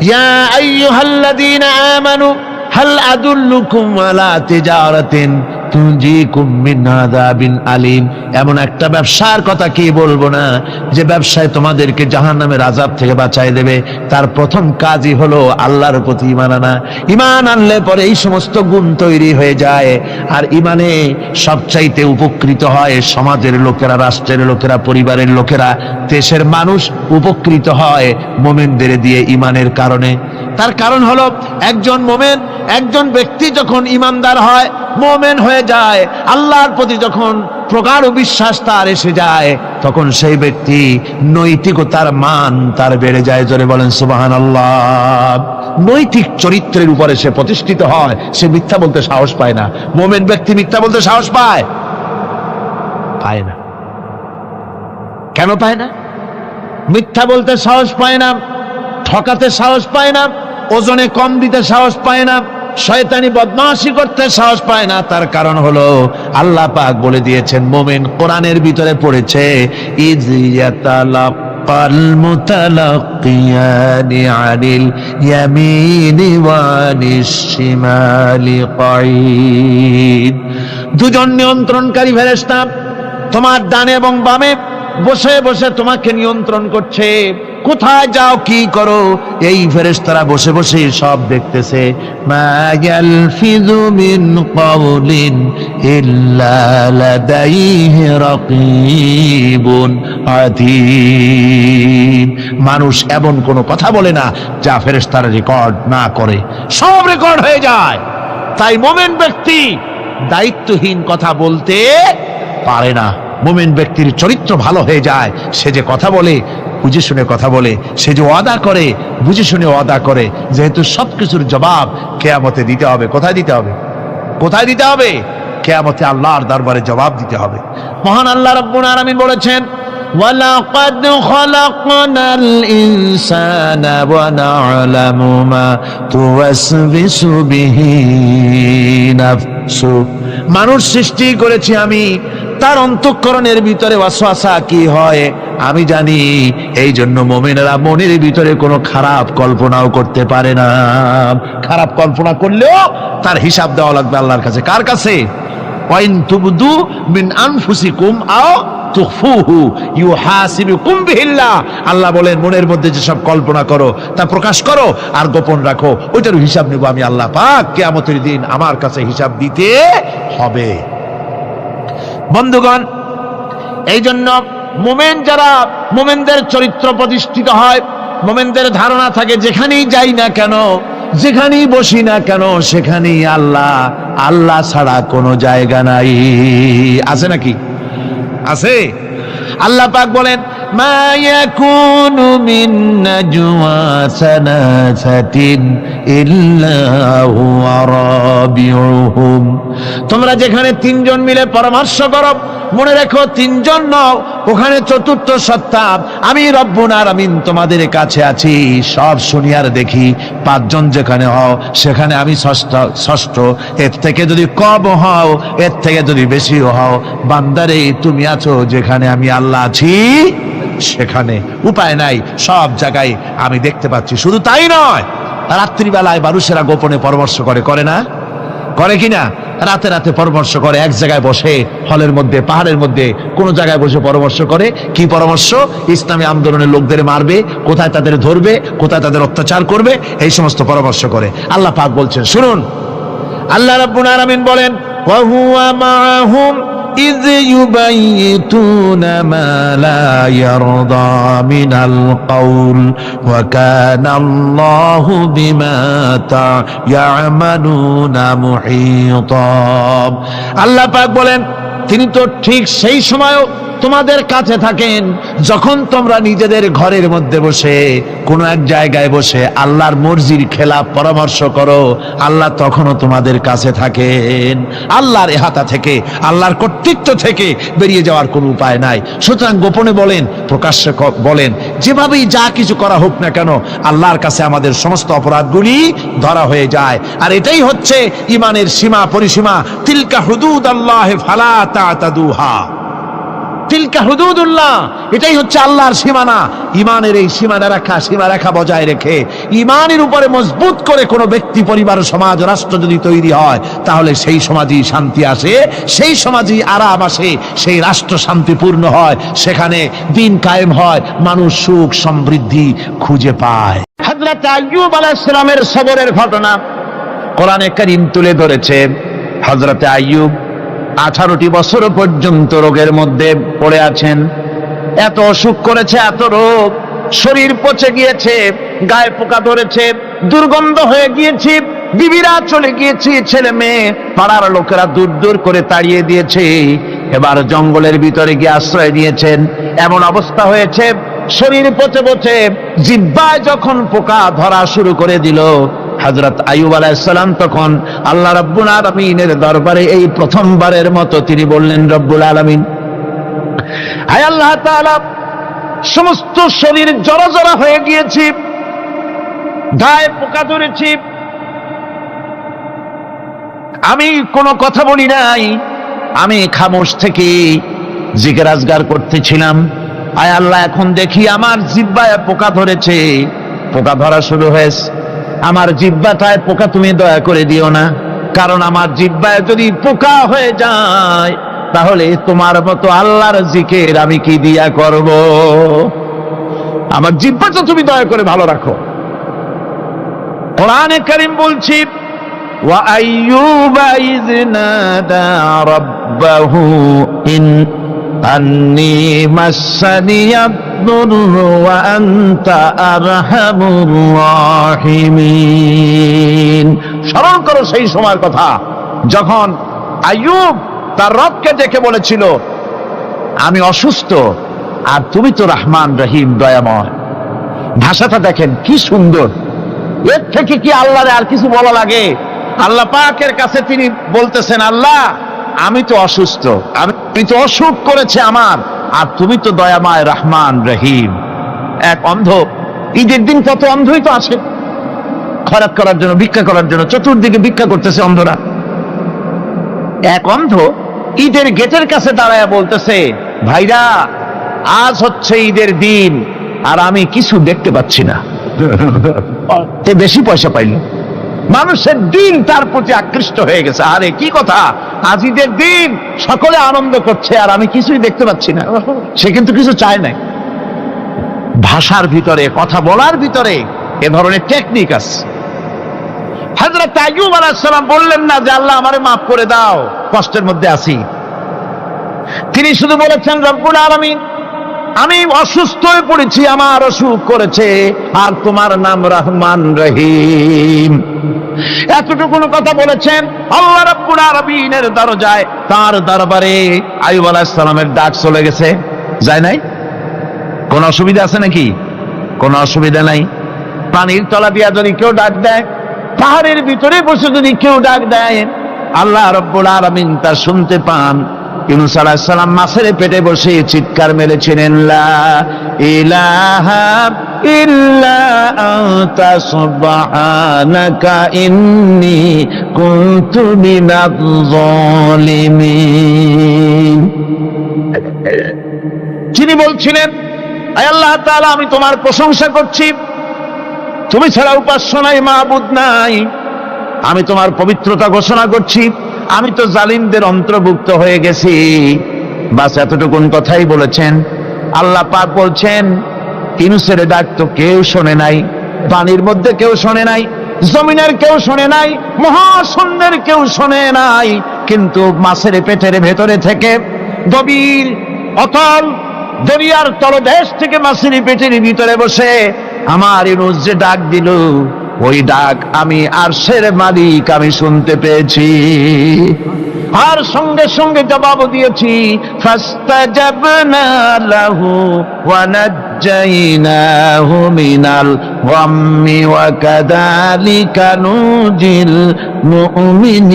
ইয়া আইয়ুহাল্লাযীনা আমানু হাল আদুল্লুকুম আলা তিজারাতিন তুনজিকুম মিন আযাবিন আলীম। এমন একটা ব্যবসার কথা কি বলবো না, যে ব্যবসায় তোমাদেরকে জাহান্নামের আযাব থেকে বাঁচায় দেবে। তার প্রথম কাজই হলো আল্লাহর প্রতি ঈমান আনা। ঈমান আনলে পরে এই সমস্ত গুণ তৈরি হয়ে যায়। আর ঈমানে সবচাইতে উপকৃত হয় সমাজের লোকেরা, রাষ্ট্রের লোকেরা, পরিবারের লোকেরা, দেশের মানুষ উপকৃত হয় মুমিনদের দিয়ে ঈমানের কারণে। তার কারণ হলো একজন মুমিন, একজন ব্যক্তি যখন ঈমানদার হয়, মুমিন হয়ে যায়, আল্লাহর প্রতি যখন প্রগাঢ় বিশ্বাস তার এসে যায়, তখন সেই ব্যক্তি নৈতিকতার মান তার বেড়ে যায়। জোরে বলেন সুবহানাল্লাহ। নৈতিক চরিত্রের উপরে সে প্রতিষ্ঠিত হয়, সে মিথ্যা বলতে সাহস পায় না। মুমিন ব্যক্তি মিথ্যা বলতে সাহস পায় না। কেন পায় না? মিথ্যা বলতে সাহস পায় না, ঠকাতে সাহস পায় না, ওজনে কম দিতে সাহস পায় না, শয়তানি বদমাশি করতে সাহস পায় না। তার কারণ হলো আল্লাহ পাক বলে দিয়েছেন, মুমিন কোরআনের ভিতরে পড়েছে, ইয ইয়াতালাক্কাল মুতালাক্কিয়ানি আনিল ইয়ামিনি ওয়া আনিশ শিমালি কাঈদ। দুজন নিয়ন্ত্রণকারী ফেরেশতা তোমার ডানে এবং বামে বসে বসে তোমাকে নিয়ন্ত্রণ করছে। কোথায় যাও, কি করো, এই ফেরেশতারা বসে বসে সব দেখতেছে। মা ইয়ালফিযু মিন কাওলিন ইল্লা লাদাইহি রাকীবুন আতীদ। মানুষ এমন কোনো কথা বলে না যা ফেরেশতারা রেকর্ড না করে, সব রেকর্ড হয়ে যায়। তাই মুমিন ব্যক্তি দায়িত্বহীন কথা বলতে পারে না। মুমিন ব্যক্তির চরিত্র ভালো হয়ে যায়। সে যে কথা বলে বুঝে শুনে কথা বলে, সে যে ওয়াদা করে বুঝে শুনে ওয়াদা করে। যেহেতু সবকিছুর জবাব কিয়ামতে দিতে হবে। কোথায় দিতে হবে? কোথায় দিতে হবে? কিয়ামতে আল্লাহর দরবারে জবাব দিতে হবে। মহান আল্লাহ রাব্বুল আলামিন বলেছেন, ওয়ালাকাদ খালাকনাল ইনসানা ওয়া না'লামু মা তুওয়াসবিসু বিহি নাফসু। মানুষ সৃষ্টি করেছি আমি, তার অন্তঃকরণের ভিতরে ওয়াসওয়াসা কি হয় আমি জানি। এই জন্য মুমিনেরা মনের ভিতরে কোনো খারাপ কল্পনাও করতে পারে না। খারাপ কল্পনা করলেও তার হিসাব দেওয়া লাগবে আল্লাহর কাছে। কার কাছে? ওয়াইন তুবদু মিন আনফুসিকুম আও তুখফুহু ইউহাসিবুকুম বিহিল্লাহ। আল্লাহ বলেন, মনের মধ্যে যেসব কল্পনা করো তা প্রকাশ করো আর গোপন রাখো, ওইটার হিসাব নেব আমি আল্লাহ পাক। কিয়ামতের দিন আমার কাছে হিসাব দিতে হবে। বন্ধুগণ, এই জন্য মুমিন যারা, মুমিনদের চরিত্র প্রতিষ্ঠিত হয়, মুমিনদের ধারণা থাকে যেখানেই যাই না কেন, যেখানেই বসি না কেন, সেখানেই আল্লাহ, আল্লাহ ছাড়া কোনো জায়গা নাই। আছে নাকি? আছে। আল্লাহ পাক বলেন, মা ইয়াকুনু মিন নাজওয়া সালাসাতিন ইল্লা হুয়া রাবিউহুম। তোমরা যেখানে তিনজন মিলে পরামর্শ করো, মনে রেখো তিনজন নও, ওখানে চতুর্থ সত্তা আমি রব্বুল আলামিন তোমাদের কাছে আছি। সব শুনি আর দেখি। পাঁচজন যেখানে হও সেখানে আমি ষষ্ঠ। এর থেকে যদি কম হও, এর থেকে যদি বেশি হও, বান্দারে তুমি আছো যেখানে আমি আল্লাহ আছি সেখানে। উপায় নাই, সব জায়গায় আমি দেখতে পাচ্ছি। শুধু তাই নয়, রাত্রিবেলায় মানুষেরা গোপনে পরামর্শ করে, করে না? করে কিনা? রাতে রাতে পরামর্শ করে, এক জায়গায় বসে, হলের মধ্যে, পাহাড়ের মধ্যে, কোনো জায়গায় বসে পরামর্শ করে। কি পরামর্শ? ইসলামী আন্দোলনের লোকদের মারবে, কোথায় তাদের ধরবে, কোথায় তাদের অত্যাচার করবে, এই সমস্ত পরামর্শ করে। আল্লাহ পাক বলছেন, শুনুন, আল্লাহ রাব্বুল আলামিন বলেন, وهو معهم إذ يبيتون ما لا يرضى من القول وكان الله بما يعملون محيطا আল্লাহ পাক বলেন তিনি তো ঠিক সেই সময়ও তোমাদের কাছে থাকেন যখন তোমরা নিজেদের ঘরের মধ্যে বসে কোনো এক জায়গায় বসে আল্লাহর মর্জির খেলাফ পরামর্শ করো, আল্লাহ তখনও তোমাদের কাছে থাকেন। আল্লাহর ইহাতা থেকে, আল্লাহর কর্তৃত্ব থেকে বেরিয়ে যাওয়ার কোনো উপায় নাই। সুতরাং গোপনে বলেন, প্রকাশ্যে বলেন, যেভাবেই যা কিছু করা হোক না কেন, আল্লাহর কাছে আমাদের সমস্ত অপরাধগুলি ধরা হয়ে যায়। আর এটাই হচ্ছে ইমানের সীমা পরিসীমা। তিলকা হুদুদাল্লাহ ফালা তা'তাদুহা, তিলকা হুদুদুল্লাহ, এটাই হচ্ছে আল্লাহর সীমানা। ইমানের এই সীমারেখা বজায় রেখে ইমানের উপরে মজবুত করে কোনো ব্যক্তি, পরিবার, সমাজ, রাষ্ট্র যদি তৈরি হয়, তাহলে সেই সমাজই শান্তি আসে, সেই সমাজই আরাম আসে, সেই রাষ্ট্র শান্তিপূর্ণ হয়, সেখানে দিন কায়েম হয়, মানুষ সুখ সমৃদ্ধি খুঁজে পায়। হযরত আইয়ুব আলাইহিস সালামের সবরের ঘটনা কোরআনে কারীম তুলে ধরেছে। হযরত আইয়ুব 18টি বছর পর্যন্ত রোগের মধ্যে পড়ে আছেন। এত অসুখ করেছে, এত রোগ, শরীর পচে গিয়েছে, গায়ে পোকা ধরেছে, দুর্গন্ধ হয়ে গিয়েছে, বিবিরা চলে গিয়েছে, ছেলে মেয়ে পাড়ার লোকেরা দূর দূর করে তাড়িয়ে দিয়েছে। এবার জঙ্গলের ভিতরে গিয়ে আশ্রয় নিয়েছেন। এমন অবস্থা হয়েছে, শরীর পচে পচে জিহ্বায় যখন পোকা ধরা শুরু করে দিল, হযরত আইয়ুব আলাইহিস সালাম তখন আল্লাহ রাব্বুল আলামিনের দরবারে এই প্রথমবারের মতো তিনি বললেন, রব্বুল আলামিন, হায় আল্লাহ তাআলা, সমস্ত শরীর জড়জড়া হয়ে গিয়েছে, গায়ে পোকা ধরেছে, আমি কোনো কথা বলি নাই, আমি খামোশ থেকে জিকির আজগার করতেছিলাম। আয় আল্লাহ, এখন দেখি আমার জিহ্বায় পোকা ধরেছে, পোকা ধরা শুরু হয়েছে। আমার জিহ্বাটায় পোকা তুমি দয়া করে দিও না, কারণ আমার জিহ্বায় যদি পোকা হয়ে যায় তাহলে তোমার মতো আল্লাহর জিকির আমি কি দিয়া করব? আমার জিহ্বাটা তুমি দয়া করে ভালো রাখো। কোরআনে কারীম বলছি, ওয়া আইয়ুবা ইয নাদা রাব্বাহু আন্নী মাসসানিয়াদ দুররু ওয়া আনতা আরহামুর রাহিমিন। স্মরণ করো সেই সময়ের কথা যখন আইয়ুব তার রবকে ডেকে বলেছিল, আমি অসুস্থ আর তুমি তো রহমান রহিম, দয়াময়। ভাষাটা দেখেন কি সুন্দর। এর থেকে কি আল্লাহরে আর কিছু বলা লাগে? আল্লাহ পাকের কাছে তিনি বলতেছেন, আল্লাহ আমি তো অসুস্থ, আমি তো অসুখ করেছে আমার, আর তুমি তো দয়াময় রহমান রহিম। এক অন্ধ, ঈদের দিন কত অন্ধই তো আসে খয়রাত করার জন্য, ভিক্ষা করার জন্য, চতুর্দিকে ভিক্ষা করতেছে অন্ধরা। এক অন্ধ ঈদের গেটের কাছে দাঁড়ায় বলতেছে, ভাইরা আজ হচ্ছে ঈদের দিন আর আমি কিছু দেখতে পাচ্ছি না। বেশি পয়সা পাইল, মানুষের দিন তার প্রতি আকৃষ্ট হয়ে গেছে। আরে কি কথা, আজ ঈদের দিন, সকলে আনন্দ করছে আর আমি কিছুই দেখতে পাচ্ছি না। সে কিন্তু কিছু চায় নাই। ভাষার ভিতরে, কথা বলার ভিতরে এ ধরনের টেকনিক আছে। হযরত আইয়ুব আলাইহিস সালাম বললেন না যে আল্লাহ আমারে মাফ করে দাও, কষ্টের মধ্যে আছি। তিনি শুধু বলেছেন, রব্বুল আলামিন, আমি অসুস্থ হয়ে পড়েছি, আমার অসুখ করেছে, আর তোমার নাম রহমান রহিম। এতটুকু কথা বলেছেন। আল্লাহ রাব্বুল আলামিনের দরজায়, তার দরবারে আইয়ুব আলাইহিস সালামের ডাক চলে গেছে। যায় নাই? কোন অসুবিধা আছে নাকি? কোন অসুবিধা নাই। পানির তলা দিয়া যদি কেউ ডাক দেয়, পাহাড়ের ভিতরে বসে যদি কেউ ডাক দেয়, আল্লাহ রাব্বুল আলামিন তা শুনতে পান। ইউনূস আলাইহিস সালাম মাছের পেটে বসে চিৎকার মেরেছিলেন, লা ইলাহা ইল্লা আনতা সুবহানাকা ইন্নী কুনতু মিনাজ জালিমিন। যিনি বলছিলেন, আয় আল্লাহ তাআলা, আমি তোমার প্রশংসা করছি, তুমি ছাড়া উপাস্য নাই, মাবুদ নাই। আমি তোমার পবিত্রতা ঘোষণা করছি, আমি তো জালিমদের অন্তর্ভুক্ত হয়ে গেছি। বাস এতটুকুন কথাই বলেছেন। আল্লাহ পাক বলছেন, ইউনূসের ডাক তো কেউ শোনে নাই, পানির মধ্যে কেউ শোনে নাই, জমিনের কেউ শোনে নাই, মহাশূন্যের কেউ শোনে নাই, কিন্তু মাছের পেটের ভেতরে থেকে গভীর অতল দরিয়ার তলদেশ থেকে মাছের পেটের ভিতরে বসে আমার ইউনূস যে ডাক দিল, ওই ডাক আমি আরশের মালিক আমি শুনতে পেয়েছি, আর সঙ্গে সঙ্গে জবাব দিয়েছি, ফাস্তাজাবনা লাহু ওয়া নাজ্জাইনাহু মিনাল গাম্মি ওয়া কাযালিকা নুজিল মুমিনিন।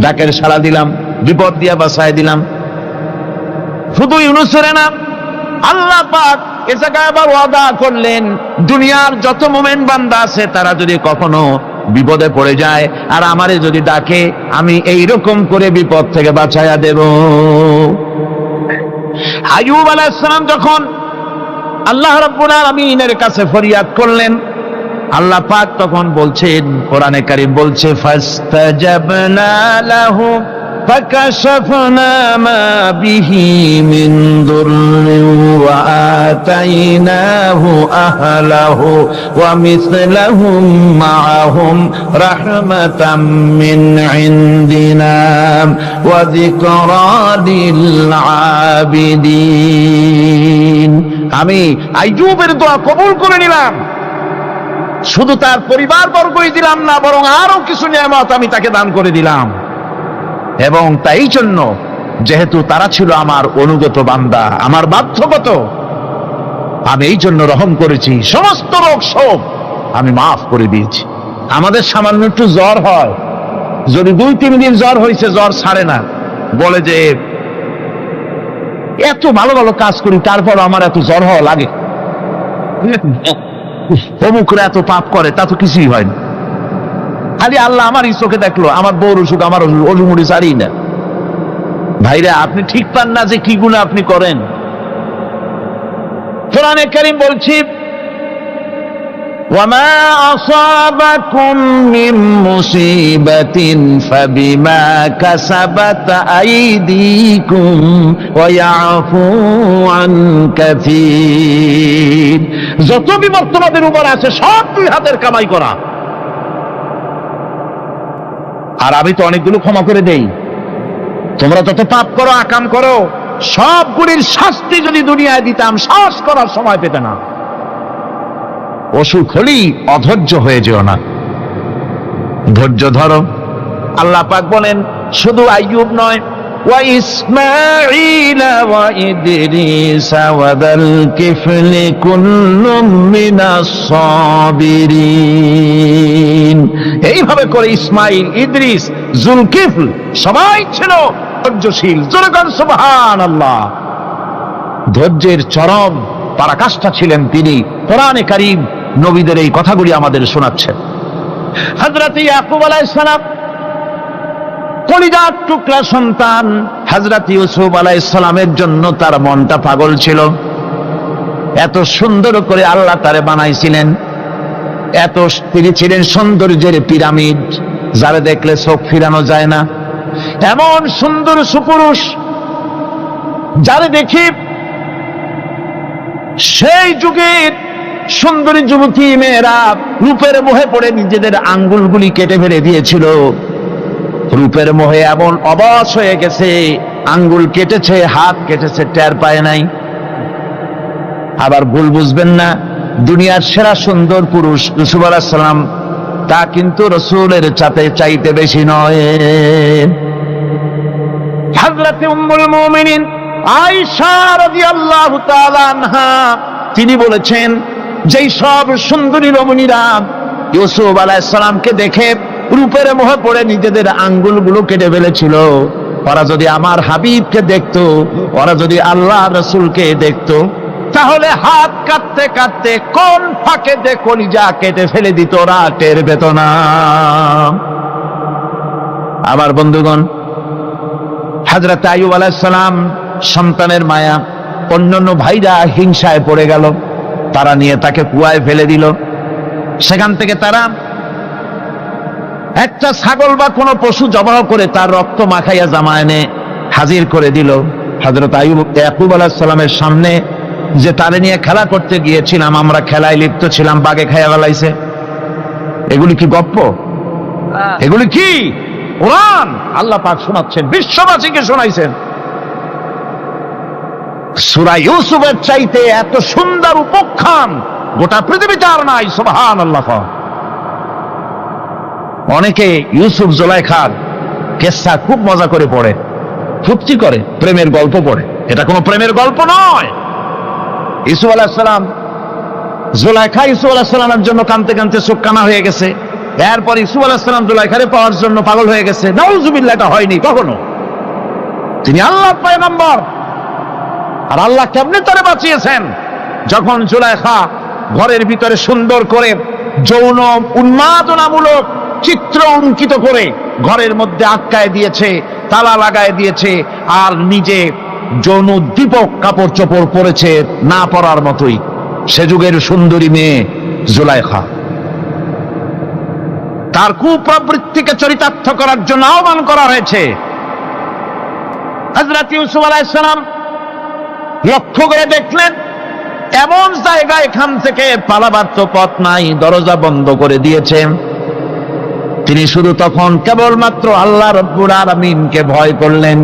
ডাকের সাড়া দিলাম, বিপদ দিয়া বাঁচায় দিলাম। শুধু ইউনূসের না, আল্লাহ পাক এ জায়গায় আবার ওয়াদা করলেন, দুনিয়ার যত মুমিন বান্দা আছে তারা যদি কখনো বিপদে পড়ে যায় আর আমারে যদি ডাকে, আমি এইরকম করে বিপদ থেকে বাঁচাইয়া দেব। আইয়ুব আলাইহিস সালাম যখন আল্লাহ রাব্বুল আলামিনের কাছে ফরিয়াদ করলেন, আল্লাহ পাক তখন বলছেন, কোরআনে কারীম বলছে, ফাস্তাজাবনা লাহু ফাকাশাফনা মা বিহি মিন দুররিন ওয়া আতাইনাহু আহলাহু ওয়া মিসলাহুম মাআহুম রাহমাতাম মিন ইনদিনা ওয়া যিকরা লিল আবিদিন। আমি আইয়ুবের দোয়া কবুল করে নিলাম, শুধু তার পরিবার বর্গই দিলাম না, বরং আরো কিছু নিয়ামত আমি তাকে দান করে দিলাম। এবং তাই জন্য যেহেতু তারা ছিল আমার অনুগত বান্দা, আমার বাধ্যগত, আমি এই জন্য রহম করেছি, সমস্ত রোগ শোক আমি মাফ করে দিয়েছি। আমাদের সামান্য একটু জ্বর হয়, যদি 2-3 দিন জ্বর হয়েছে, জ্বর ছাড়ে না, বলে যে এত ভালো ভালো কাজ করি তারপর আমার এত জ্বর হওয়া লাগে, অমুকরা এত পাপ করে, তা তো কিছুই হয় না। খালি আল্লাহ আমার এই চোখে দেখলো, আমার বউর অসুখ, আমার অজুমুড়ি ছাড়ি না। ভাইরা, আপনি ঠিক পান না যে কি গুনাহ আপনি করেন। কোরআনে কারীম বলছি, ওয়ামা আসাবাকুম মিন মুসিবাতিন ফাবিমা কাসাবাত আইদিকুম ওয়া ইয়াফু আন কাসীর। যত বিপদ তোমাদের উপর আছে সব দুই হাতের কামাই করা, আর আমি তো অনেকগুলো ক্ষমা করে দেই। তোমরা যত পাপ করো, আকাম করো, সবগুলির শাস্তি যদি দুনিয়ায় দিতাম, শ্বাস করার সময় পেতে না। অসুখ হলেই অধৈর্য হয়ে যেও না, ধৈর্য ধরো। আল্লাহ পাক বলেন, শুধু আইয়ুব নয়, ওয়া ইসমাঈল ওয়া ইদরিস ওয়া যাল কিফলি কুল্লুম মিনাস সাবিরিন। এইভাবে করে ইসমাঈল, ইদ্রিস, জুলকিফল সবাই ছিল ধৈর্যশীল। জোরে বলেন সুবহানাল্লাহ। ধৈর্যের চরম পরাকাষ্ঠা ছিলেন তিনি। কোরআনে কারীম নবীদের এই কথাগুলি আমাদের শোনাচ্ছেন। হযরত ইয়াকুব আলাইহিস সালাম কলিজার টুকরা সন্তান হযরত ইউসুফ আলাইহিস সালামের জন্য তার মনটা পাগল ছিল। এত সুন্দর করে আল্লাহ তারে বানাইছিলেন, এত তিনি ছিলেন সৌন্দর্যের পিরামিড, যারে দেখলে চোখ ফিরানো যায় না। এমন সুন্দর সুপুরুষ, যারে দেখি সেই যুগের সুন্দরী যুবতী মেয়েরা রূপের মোহে পড়ে নিজেদের আঙ্গুলগুলি কেটে ফেলে দিয়েছিল। রূপের মোহে এমন অবশ হয়ে গেছে, আঙ্গুল কেটেছে, হাত কেটেছে, টের পায় নাই। আবার ভুল বুঝবেন না, দুনিয়ার সেরা সুন্দর পুরুষ ইউসুফ আলাইহিস সালাম, তা কিন্তু রাসূলের চাইতে বেশি নয়। হযরত উম্মুল মুমিনিন আয়েশা রাদিয়াল্লাহু তাআলা আনহা তিনি বলেছেন, যেই সব সুন্দরী রমণীরা ইউসুফ আলাইহিস সালামকে দেখে রূপের মোহে পড়ে নিজেদের আঙ্গুলগুলো কেটে ফেলেছিল, ওরা যদি আমার হাবিবকে দেখতো, ওরা যদি আল্লাহ রাসূলকে দেখতো, তাহলে হাত কাটতে কাটতে কোন ফাঁকে যে কলিজা কেটে ফেলে দিত, ওরা টের পেত না। আমার বন্ধুগণ, হযরত আইয়ুব আলাইহিস সালাম সন্তানের মায়া, অন্যান্য ভাইরা হিংসায় পড়ে গেল, তারা নিয়ে তাকে কুয়ায় ফেলে দিল। সেখান থেকে তারা একটা ছাগল বা কোনো পশু জবাহ করে তার রক্ত মাখাইয়া জামা এনে হাজির করে দিল হযরত ইয়াকুব আলাইহিস সালামের সামনে, যে তারে নিয়ে খেলা করতে গিয়েছিলাম আমরা, খেলায় লিপ্ত ছিলাম, বাগে খাইয়া ফেলাইছে। এগুলি কি গপ্প? এগুলি কি কোরআন? আল্লাহ পাক শোনাচ্ছেন, বিশ্ববাসীকে শোনাইছেন। সূরা ইউসুফের চাইতে এত সুন্দর উপাখ্যান গোটা পৃথিবীতে আর নাই। সুবহানাল্লাহ। অনেকে ইউসুফ জুলাইখার কেসা খুব মজা করে পড়ে, ফুর্তি করে, প্রেমের গল্প পড়ে। এটা কোনো প্রেমের গল্প নয়। ইউসুফ আলাইহিস সালাম, জুলাইখা ইউসুফ আলাইহিস সালামের জন্য কাঁদতে কাঁদতে চোখ কানা হয়ে গেছে। এরপর ইউসুফ আলাইহিস সালাম জুলাইখারে পাওয়ার জন্য পাগল হয়ে গেছে। নাউজুবিল্লাহ, এটা হয়নি কখনো। তিনি আল্লাহর পয়গম্বর। আর আল্লাহ কেমনে তারে বাঁচিয়েছেন? যখন জুলাইখা ঘরের ভিতরে সুন্দর করে যৌন উন্মাদনামূলক চিত্র অঙ্কিত করে ঘরের মধ্যে আটকায় দিয়েছে, তালা লাগায় দিয়েছে, আর নিজে যৌন উদ্দীপক কাপড় চোপড় পরেছে না পরার মতোই। সে যুগের সুন্দরী মেয়ে জুলাইখা। তার কুপ্রবৃত্তিকে চরিতার্থ করার জন্য আহ্বান করা হয়েছে। হযরত ইউসুফ আলাইহিস সালাম লক্ষ্য করে দেখলেন এমন জায়গা, এখান থেকে পালাবার তো পথ নাই, দরজা বন্ধ করে দিয়েছে। তিনি শুধু তখন কেবলমাত্র আল্লাহ রাব্বুল আলামিনকে ভয় করলেন।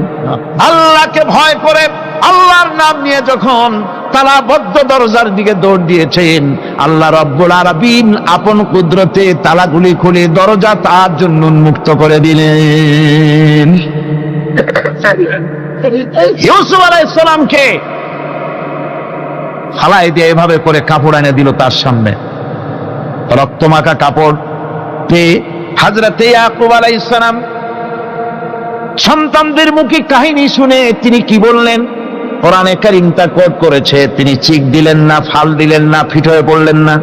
আল্লাহকে ভয় করে আল্লাহর নাম নিয়ে যখন তালাবদ্ধ দরজার দিকে দৌড় দিয়েছেন, আল্লাহ রাব্বুল আলামিন আপন কুদরতে তালাগুলি খুলে দরজা তার জন্য উন্মুক্ত করে দিলেন। ইউসুফ আলাইহিস সালামকে ফালাই দিয়ে এভাবে করে কাপড় এনে দিল তার সামনে, রক্তমাখা কাপড় পেয়ে হযরত ইয়াকুব আলাইহিস সালাম সন্তানদের মুখে কাহিনী শুনে তিনি কি বললেন? কোরআনে কারীম তা কোট করেছে। তিনি চিক দিলেন না, ফাল দিলেন না, ফিট হয়ে পড়লেন না।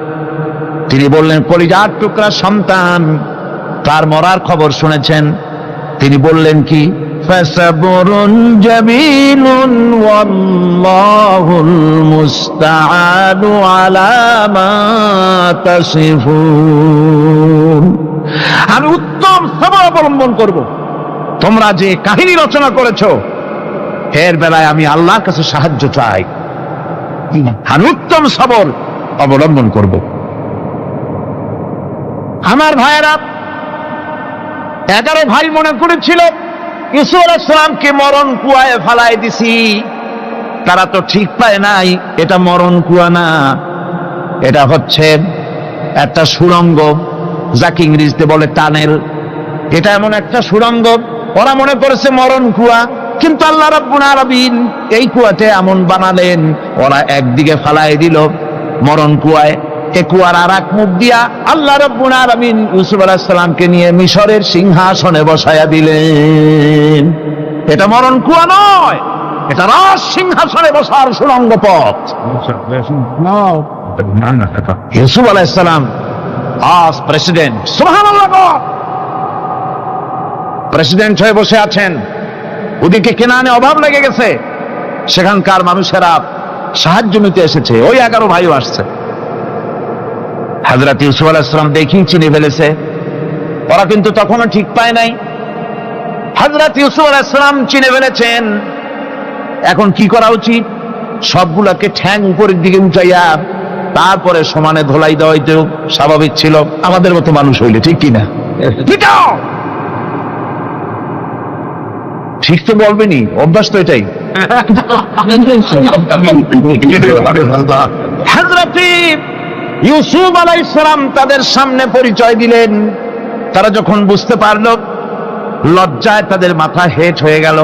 তিনি বললেন, কলিজার টুকরা সন্তান, তার মরার খবর শুনেছেন। তিনি বললেন কি? ফাসাবরুন জামিলুন ওয়াল্লাহুল মুস্তাআনু আলা মা তাসিফুন। আমি উত্তম সবর অবলম্বন করব। তোমরা যে কাহিনী রচনা করেছো এর বেলায় আমি আল্লাহর কাছে সাহায্য চাই। আমি উত্তম সবর অবলম্বন করব। আমার ভাইয়েরা, 11 ভাই মনে করেছিল ইউসুফ আলাইহিস সালামকে মরণ কুয়ায় ফালাই দিছি। তারা তো ঠিক পায় নাই এটা মরণ কুয়া না, এটা হচ্ছে একটা সুড়ঙ্গ, যাকে ইংরেজিতে বলে টানেল। এটা এমন একটা সুড়ঙ্গ, ওরা মনে করেছে মরণ কুয়া, কিন্তু আল্লাহ রাব্বুল আলামিন এই কুয়াতে এমন বানালেন, ওরা একদিকে ফালাই দিল মরণ কুয়ায়, এ কুয়ার আর এক মুখ দিয়া আল্লাহ রাব্বুল আলামিন ইউসুফ আলাইহিস সালামকে নিয়ে মিশরের সিংহাসনে বসায়া দিলেন। এটা মরণ কুয়া নয়, এটা রাজ সিংহাসনে বসার সুড়ঙ্গ পথ। ইউসুফ আলাইহিস সালাম আজ প্রেসিডেন্ট, সুবহানাল্লাহ, প্রেসিডেন্ট হয়ে বসে আছেন। ওদিকে কেনানে অভাব লেগে গেছে, সেখানকার মানুষেরা সাহায্য নিতে এসেছে। ওই 11 ভাইও আসছে। হযরত ইউসুফ আলাইহিস সালাম দেখি চিনে ফেলেছে, ওরা কিন্তু তখনও ঠিক পায় নাই। হযরত ইউসুফ আলাইহিস সালাম চিনে ফেলেছেন। এখন কি করা উচিত? সবগুলোকে ঠ্যাং উপরের দিকে উঠাইয়া তারপরে সমানে ধোলাই দেওয়াই তো স্বাভাবিক ছিল, আমাদের মতো মানুষ হইলে, ঠিক কিনা? ঠিক তো বলবেনি, অভ্যাস তো এটাই। হযরত ইউসুফ আলাইহিস সালাম তাদের সামনে পরিচয় দিলেন। তারা যখন বুঝতে পারল, লজ্জায় তাদের মাথা হেট হয়ে গেল।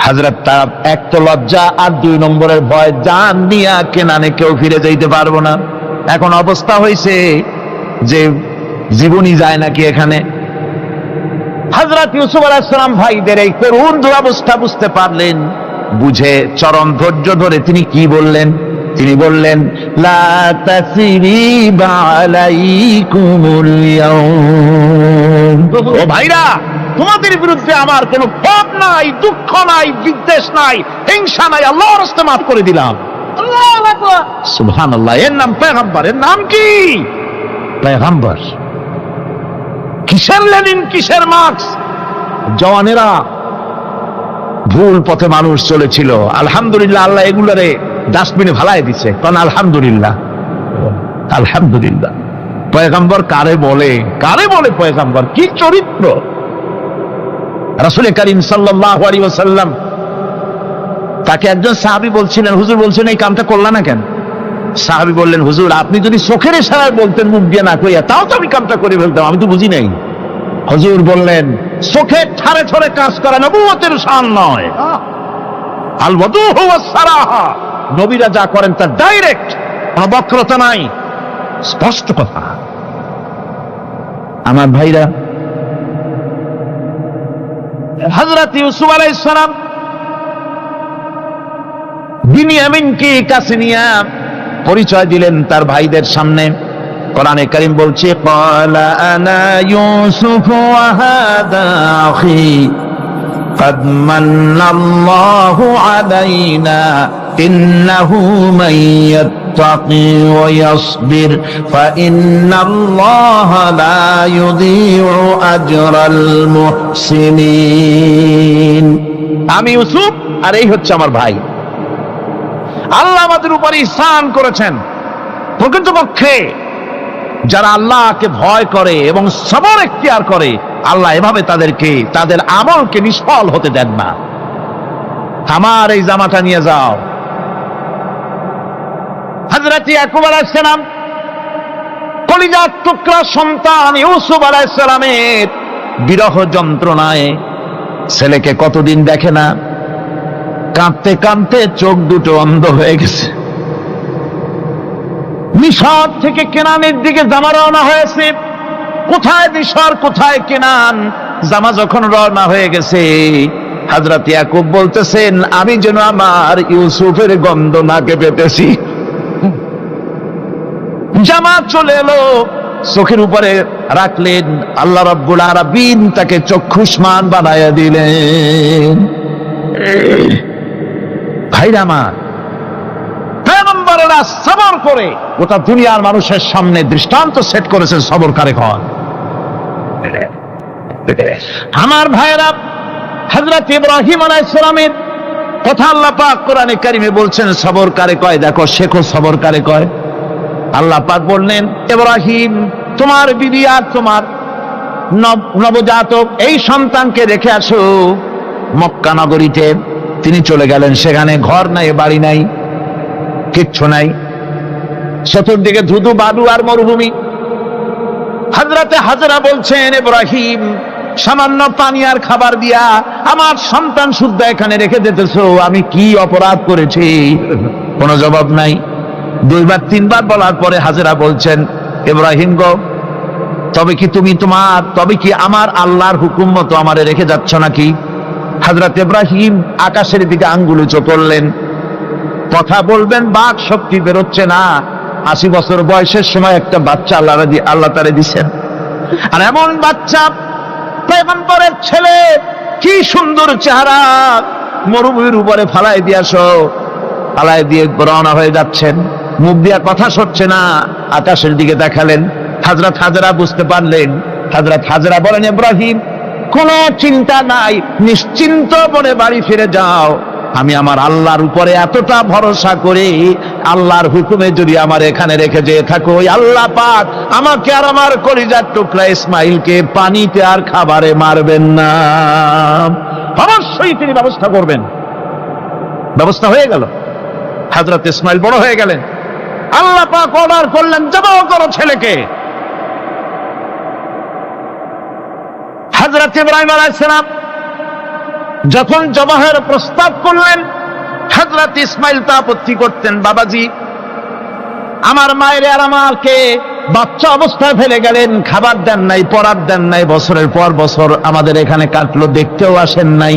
হযরত তার এক তো লজ্জা, আর 2 নম্বরের ভয়, জান নিয়া কেনানে কেউ ফিরে যাইতে পারবো না। এখন অবস্থা হয়েছে যে জীবনই যায় নাকি এখানে। হযরত ইউসুফ আলাইহিস সালাম ভাইদের এই করুণ দুরবস্থা বুঝতে পারলেন, বুঝে চরম ধৈর্য ধরে তিনি কি বললেন? তিনি বললেন, লা তাসরিবা আলাইকুমুল ইয়াউম। ও ভাইরা, তোমাদের বিরুদ্ধে আমার কোনো পাপ নাই, দুঃখ নাই, বিদ্বেষ নাই, হিংসা নাই, আল্লাহর রাস্তে মাফ করে দিলাম। আল্লাহু আকবার, সুবহানাল্লাহ। এর নাম পয়গম্বর। এর নাম কি? পয়গম্বর। কিসের লেনিন, কিসের মার্কস? জওয়ানেরা, ভুল পথে মানুষ চলেছিল। আলহামদুলিল্লাহ, আল্লাহ এগুলারে ডাস্টবিনে ভালাই দিছে। কারণ আলহামদুলিল্লাহ, আলহামদুলিল্লাহ। পয়গম্বর কারে বলে পয়গম্বর? কি চরিত্র! রাসূল করিম সাল্লাল্লাহু আলাইহি ওয়াসাল্লাম তাকে একজন সাহাবী বলছিলেন, হুজুর বলছেন এই কামটা করলা না কেন? সাহাবী বললেন, হুজুর আপনি যদি চোখের ইশারায় বলতেন মুখ দিয়ে না কইয়া, তাও তো আমি কামটা করে ফেলতাম, আমি তো বুঝি নাই। হুজুর বললেন, চোখের ঠারে ঠারে কাজ করা নবুয়তের শান নয়। আল ওয়াদুহু ওয়াস সারাহা, নবীরা যা করেন তা ডাইরেক্ট, কোনো বক্রতা নাই, স্পষ্ট কথা। আমার ভাইরা, হযরত ইউসুফ আলাইহিস সালাম বিনিয়ামিনকে কাছে নিয়ে পরিচয় দিলেন তার ভাইদের সামনে। কোরআনে কারীম বলছে, ক্বালা আনা ইউসুফ ওয়া হাদা আখি قد من الله علينا إنه من يتقي ويصبر فإن الله لا يضيع أجر المحسنين। আমি ইউসুফ আর এই হচ্ছে আমার ভাই। আল্লাহ আমাদের উপর ইহসান করেছেন। প্রকৃতপক্ষে যারা আল্লাহকে ভয় করে এবং সবর এখতিয়ার করে, আল্লাহ এভাবে তাদেরকে তাদের আমলকে নিষ্ফল হতে দেন না। আমার এই জামাটা নিয়ে যাও। হযরত ইয়াকুব আলাইহিস সালাম কলিজার টুকরা সন্তান ইউসুফ আলাইহিস সালামের বিরহ যন্ত্রণায় ছেলেকে কতদিন দেখে না, কাঁদতে কাঁদতে চোখ দুটো অন্ধ হয়ে গেছে। মিশর থেকে কেনানের দিকে জামা রওনা হয়েছে। কোথায় মিশর, কোথায় কেনান? জামা যখন রওনা হয়ে গেছে, হযরত ইয়াকুব বলতেছেন, আমি যেন আমার ইউসুফের গন্ধ নাকে পেতেছি। জামা চলে এলো, চোখের উপরে রাখলেন, আল্লাহ রাব্বুল আলামিন তাকে চক্ষুষ্মান বানায়া দিলেন। ভাইরা আমার, পয়গম্বরেরা সবর করে গোটা দুনিয়ার মানুষের সামনে দৃষ্টান্ত সেট করেছেন সবরকারী হন। আমার ভাইরা, হযরত ইব্রাহিম আলাইহিস সালামের কথা আল্লাহ পাক কোরআনে কারিমে বলছেন সবরকারী কয়, দেখো শেখো সবরকারী কয়। আল্লাহ পাক বললেন, ইব্রাহিম তোমার বিবি আর তোমার নবজাতক এই সন্তানকে রেখে আসো মক্কা নগরীতে। তিনি চলে গেলেন, সেখানে ঘর নাই, বাড়ি নাই, কিচ্ছু নাই, চতুর্দিকে ধুধু বালু আর মরুভূমি। হযরতে হাজরা বলছেন, ইব্রাহিম সামান্য পানি আর খাবার দিয়া আমার সন্তান শুদ্ধ এখানে রেখে দিতেছো, আমি কি অপরাধ করেছি? কোনো জবাব নাই। দুইবার তিনবার বলার পরে হাজরা বলছেন, ইব্রাহিম গো, তবে কি আমার আল্লাহর হুকুম মতো আমারে রেখে যাচ্ছ নাকি? হযরত ইব্রাহিম আকাশের দিকে আঙ্গুল উঁচু করলেন। কথা বলবেন, বাক শক্তি বেরোচ্ছে না। 80 বছর বয়সের সময় একটা বাচ্চা আল্লাহ তারে দিচ্ছেন। আর এমন বাচ্চা, পয়গম্বরের ছেলে, কি সুন্দর চেহারা, মরুভূমির উপরে ফালাই দিয়ে রওনা হয়ে যাচ্ছেন। মুখ দিয়া কথা সরছে না, আকাশের দিকে দেখালেন। হযরত হাজরা বুঝতে পারলেন। হযরত হাজরা বলেন, ইব্রাহিম কোনো চিন্তা নাই, নিশ্চিন্ত মনে বাড়ি ফিরে যাও। আমি আমার আল্লাহর উপরে এতটা ভরসা করি, আল্লাহর হুকুমে যদি আমার এখানে রেখে যেয়ে থাকো, ওই আল্লাহ পাক আমাকে আর আমার কলিজার টুকরা ইসমাইলকে পানিতে আর খাবারে মারবেন না, অবশ্যই তিনি ব্যবস্থা করবেন। ব্যবস্থা হয়ে গেল। হযরত ইসমাইল বড় হয়ে গেলেন। আল্লাহ পাক অর্ডার করলেন, জবাহ করো ছেলেকে। হযরত ইব্রাহিম আলাইহিস সালাম যখন জবাহের প্রস্তাব করলেন, হযরত ইসমাইল তা আপত্তি করতেন, বাবাজি আমার মায়ের আর আমাকে বাচ্চা অবস্থায় ফেলে গেলেন, খাবার দেন নাই, পরার দেন নাই, বছরের পর বছর আমাদের এখানে কাটলো, দেখতেও আসেন নাই,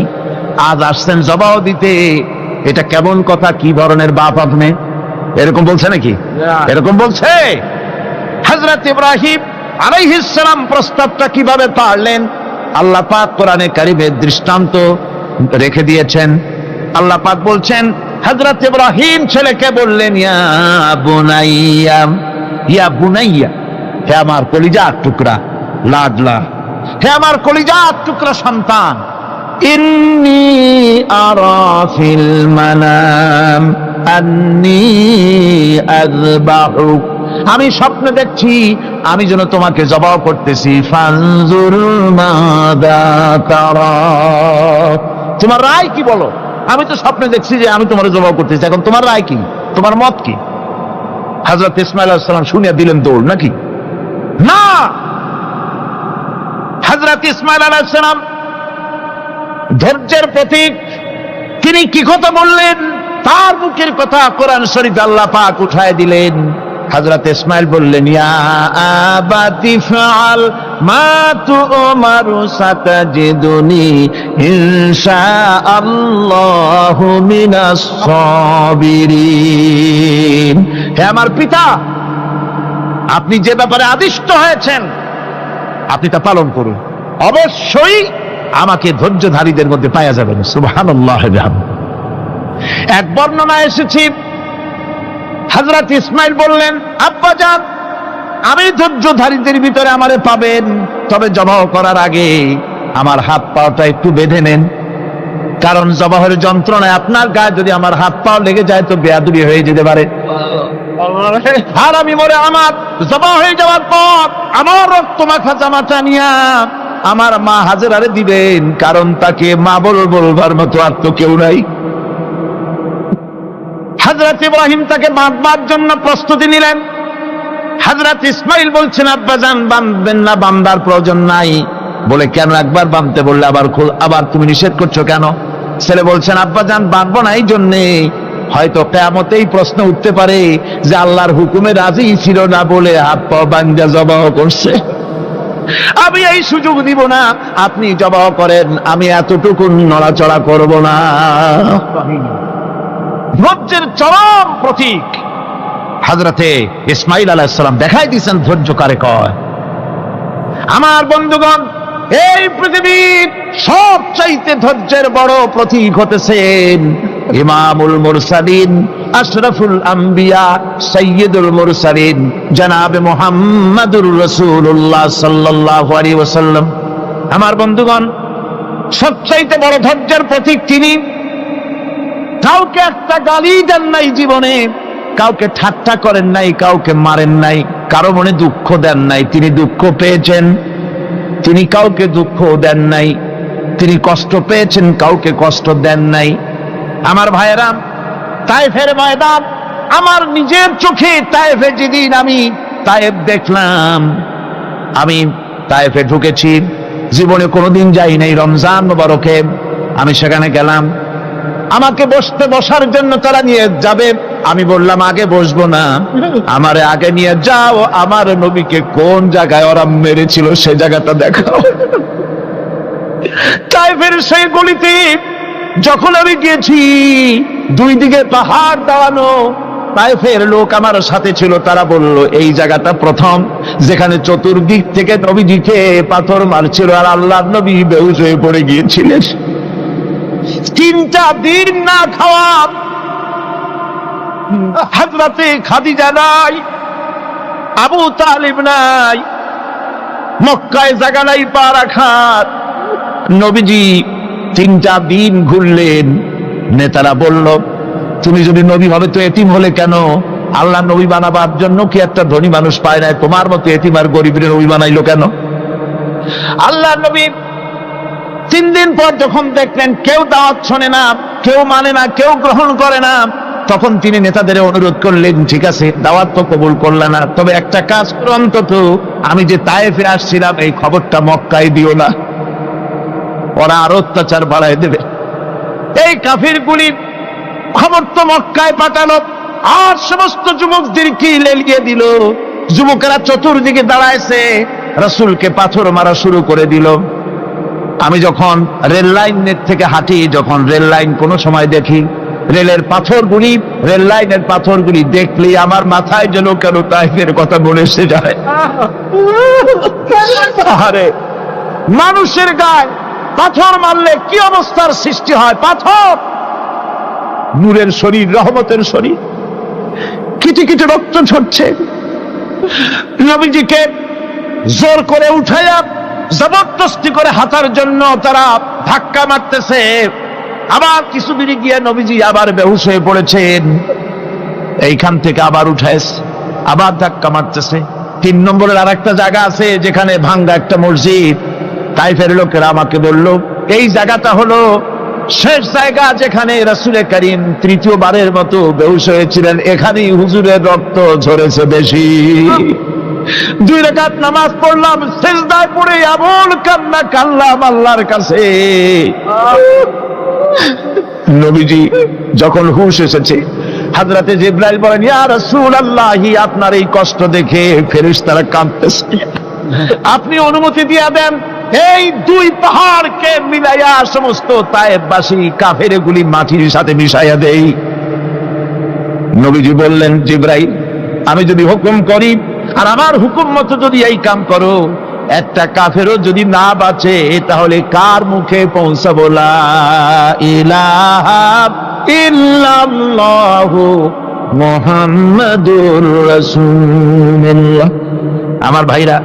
আজ আসছেন জবাহ দিতে। এটা কেমন কথা? কি ধরনের বাপ আপনি? এরকম বলছে নাকি? এরকম বলছে। হযরত ইব্রাহিম আলাইহিস সালাম প্রস্তাবটা কিভাবে পারলেন? আল্লাহ পাক কোরআনে কারিমে দৃষ্টান্ত রেখে দিয়েছেন। আল্লাহ পাক বলছেন, হযরত ইব্রাহিম ছেলেকে বললেন, ইয়া বুনাইয়া, হে আমার কলিজার টুকরা লাডলা, হে আমার কলিজার টুকরা সন্তান, ইন্নী আরা ফিল মানাম আন্নী আযবাহুক আমি স্বপ্ন দেখছি আমি যেন তোমাকে জবাহ করতেছি। ফানজুর মাযা তারা, তোমার রায় কি বলো? আমি তো স্বপ্নে দেখছি যে আমি তোমার জবাহ করতেছি, এখন তোমার রায় কি, তোমার মত কি? হযরত ইসমাঈল আলাইহিস সালাম শুনিয়া দিলেন দৌড়, নাকি না? হযরত ইসমাঈল আলাইহিস সালাম ধৈর্যের প্রতীক, তিনি কি কথা বললেন? তার মুখের কথা কোরআন শরীফে আল্লাহ পাক উঠায় দিলেন। হযরত ইসমাঈল বললেন, ইয়া আবাতি ফাআল মা তু'মারু সাতাজিদুনি ইনশাআল্লাহু মিনাস সাবিরিন। হে আমার পিতা, আপনি যে ব্যাপারে আদিষ্ট হয়েছেন আপনি তা পালন করুন, অবশ্যই আমাকে ধৈর্যধারীদের মধ্যে পাওয়া যাবেন। সুবহানাল্লাহ। এক বর্ণনা এসেছে হযরত ইসমাঈল বললেন, আব্বাজান আমি ধৈর্যধারীদের ভিতরে আমারে পাবেন, তবে জবাহ করার আগে আমার হাত পাটা একটু বেঁধে নেন, কারণ জবাহের যন্ত্রণায় আপনার গায়ে যদি আমার হাত পা লেগে যায় তো বেয়াদবি হয়ে যেতে পারে। আর আমি মরে আমার জবাহ হয়ে যাওয়ার পর আমার রক্ত মাখা জামাটা নিয়া আমার মা হাজেরারে দিবেন, কারণ তাকে মা বলবার মতো আর তো কেউ নাই। হযরত ইব্রাহিম তাকে বাঁধবার জন্য প্রস্তুতি নিলেন। হযরত ইসমাঈল বলছেন, আব্বাজান বাঁধবেন না, বাঁধার প্রয়োজন নাই। বলে কেন? একবার বাঁধতে বললে আবার তুমি নিষেধ করছো কেন? ছেলে বলছেন, আব্বাজান বাঁধবো না এই জন্যে, হয়তো কিয়ামতেই প্রশ্ন উঠতে পারে যে আল্লাহর হুকুমে রাজি ছিল না বলে হাত পা বাঁধা জবাহ করছে। আমি এই সুযোগ দিব না, আপনি জবাহ করেন, আমি এতটুকু নড়াচড়া করব না। ধৈর্যের চরম প্রতীক হযরতে ইসমাঈল আলাইহিস সালাম দেখাই দিয়েছেন ধৈর্য কারে কয়। আমার বন্ধুগণ, এই পৃথিবীর সবচাইতে ধৈর্যের বড় প্রতীক হতেছেন ইমামুল মুরসালিন, আশরাফুল আম্বিয়া, সাইয়্যিদুল মুরসালিন জনাবে মুহাম্মাদুর রাসূলুল্লাহ সাল্লাল্লাহু আলাইহি ওয়াসাল্লাম। আমার বন্ধুগণ, সবচাইতে বড় ধৈর্যের প্রতীক তিনি। কাউকে একটা গালি দেন নাই জীবনে, কাউকে ঠাট্টা করেন নাই, কাউকে মারেন নাই, কারো মনে দুঃখ দেন নাই। তিনি দুঃখ পেয়েছেন, তিনি কাউকে দুঃখ দেন নাই। তিনি কষ্ট পেয়েছেন, কাউকে কষ্ট দেন নাই। আমার ভাইয়েরা, তায়েফের ময়দান, আমার নিজের চোখে তায়েফে যেদিন আমি তায়েফ দেখলাম, আমি তায়েফে ঢুকেছি, জীবনে কোনোদিন যাই নাই। রমজান মোবারকে আমি সেখানে গেলাম, আমাকে বসার জন্য তারা নিয়ে যাবে। আমি বললাম আগে বসবো না, আমারে আগে নিয়ে যাও, আমার নবীকে কোন জায়গায় ওরা মেরেছিল সে জায়গাটা দেখাও। তায়েফের সেই গলিতে যখন আমি গিয়েছি, দুই দিকে পাহাড় দাঁড়ানো, তায়েফের লোক আমার সাথে ছিল, তারা বলল এই জায়গাটা প্রথম যেখানে চতুর্দিক থেকে নবীজিকে পাথর মারছিল আর আল্লাহর নবী বেহুশ হয়ে পড়ে গিয়েছিলেন। 3টা দিন না খাওয়া, হযরতে খাদিজা নাই, আবু তালিব নাই, মক্কায় জায়গা নাই পা রাখার। নবীজি 3টা দিন ঘুরলেন। নেতারা বলল, তুমি যদি নবী হবে তো এতিম হলে কেন? আল্লাহ নবী বানাবার জন্য কি একটা ধনী মানুষ পায় নাই? তোমার মতো এতিম আর গরিবের নবী বানাইলো কেন? আল্লাহ নবী 3 দিন পর যখন দেখলেন কেউ দাওয়াত শোনে না, কেউ মানে না, কেউ গ্রহণ করে না, তখন তিনি নেতাদের অনুরোধ করলেন, ঠিক আছে দাওয়াত তো কবুল করলে না, তবে একটা কাজ করো, অন্তত আমি যে তায়েফে আসছিলাম এই খবরটা মক্কায় দিও না, ওরা আরো অত্যাচার বাড়ায় দেবে। এই কাফিরগুলি খবর তো মক্কায় পাঠালো, আর সমস্ত যুবকদেরকে লেলিয়ে দিল। যুবকেরা চতুর্দিকে দাঁড়াইছে, রাসূলকে পাথর মারা শুরু করে দিল। আমি যখন রেল লাইনের থেকে হাঁটি, যখন রেল লাইন কোনো সময় দেখি, রেলের পাথরগুলি, রেল লাইনের পাথরগুলি দেখলেই আমার মাথায় যেন কেন তায়েফের কথা মনে এসে যায়। আরে মানুষের গায়ে পাথর মারলে কি অবস্থার সৃষ্টি হয়? পাথর নূরের শরীর, রহমতের শরীর, কিটি কিটি রক্ত ঝরছে। নবীজিকে জোর করে উঠাইয়া জবরদস্তি করে হাঁটার জন্য তারা ধাক্কা মারতেছে। আবার কিছুদিন গিয়ে নবীজি আবার বেহুশ হয়ে পড়েছেন, এইখান থেকে আবার উঠাইছে। আবার ধাক্কা মারতেছে। 3 নম্বরের আর একটা জায়গা আছে যেখানে ভাঙ্গা একটা মসজিদ। তাইফের লোকেরা আমাকে বলল এই জায়গাটা হলো শেষ জায়গা যেখানে রাসূল করিম তৃতীয়বারের মতো বেহুশ হয়েছিলেন, এখানেই হুজুরের রক্ত ঝরেছে বেশি। 2 রাকাত নামাজ পড়লাম, সিজদায় পড়ে এমন কান্না কাঁদলাম আল্লাহর কাছে। নবীজি যখন হুঁশ এসেছে, হযরতে জিবরাইল বলেন, ইয়া রাসূলুল্লাহ, আপনার এই কষ্ট দেখে ফেরেশতারা কাঁদতেছে, আপনি অনুমতি দিয়ে দেন এই 2 পাহাড়কে মিলাইয়া সমস্ত তায়েফবাসী কাফেরগুলি মাটির সাথে মিশাইয়া দেই। নবীজি বললেন, জিবরাইল, আমি যদি হুকুম করি আর আমার হুকুম মতো যদি এই কাম করো, একটা কাফেরও যদি না বাঁচে তাহলে কার মুখে পৌঁছাবো লা ইলাহা ইল্লাল্লাহু মুহাম্মাদুর রাসূলুল্লাহ। আমার ভাইরা,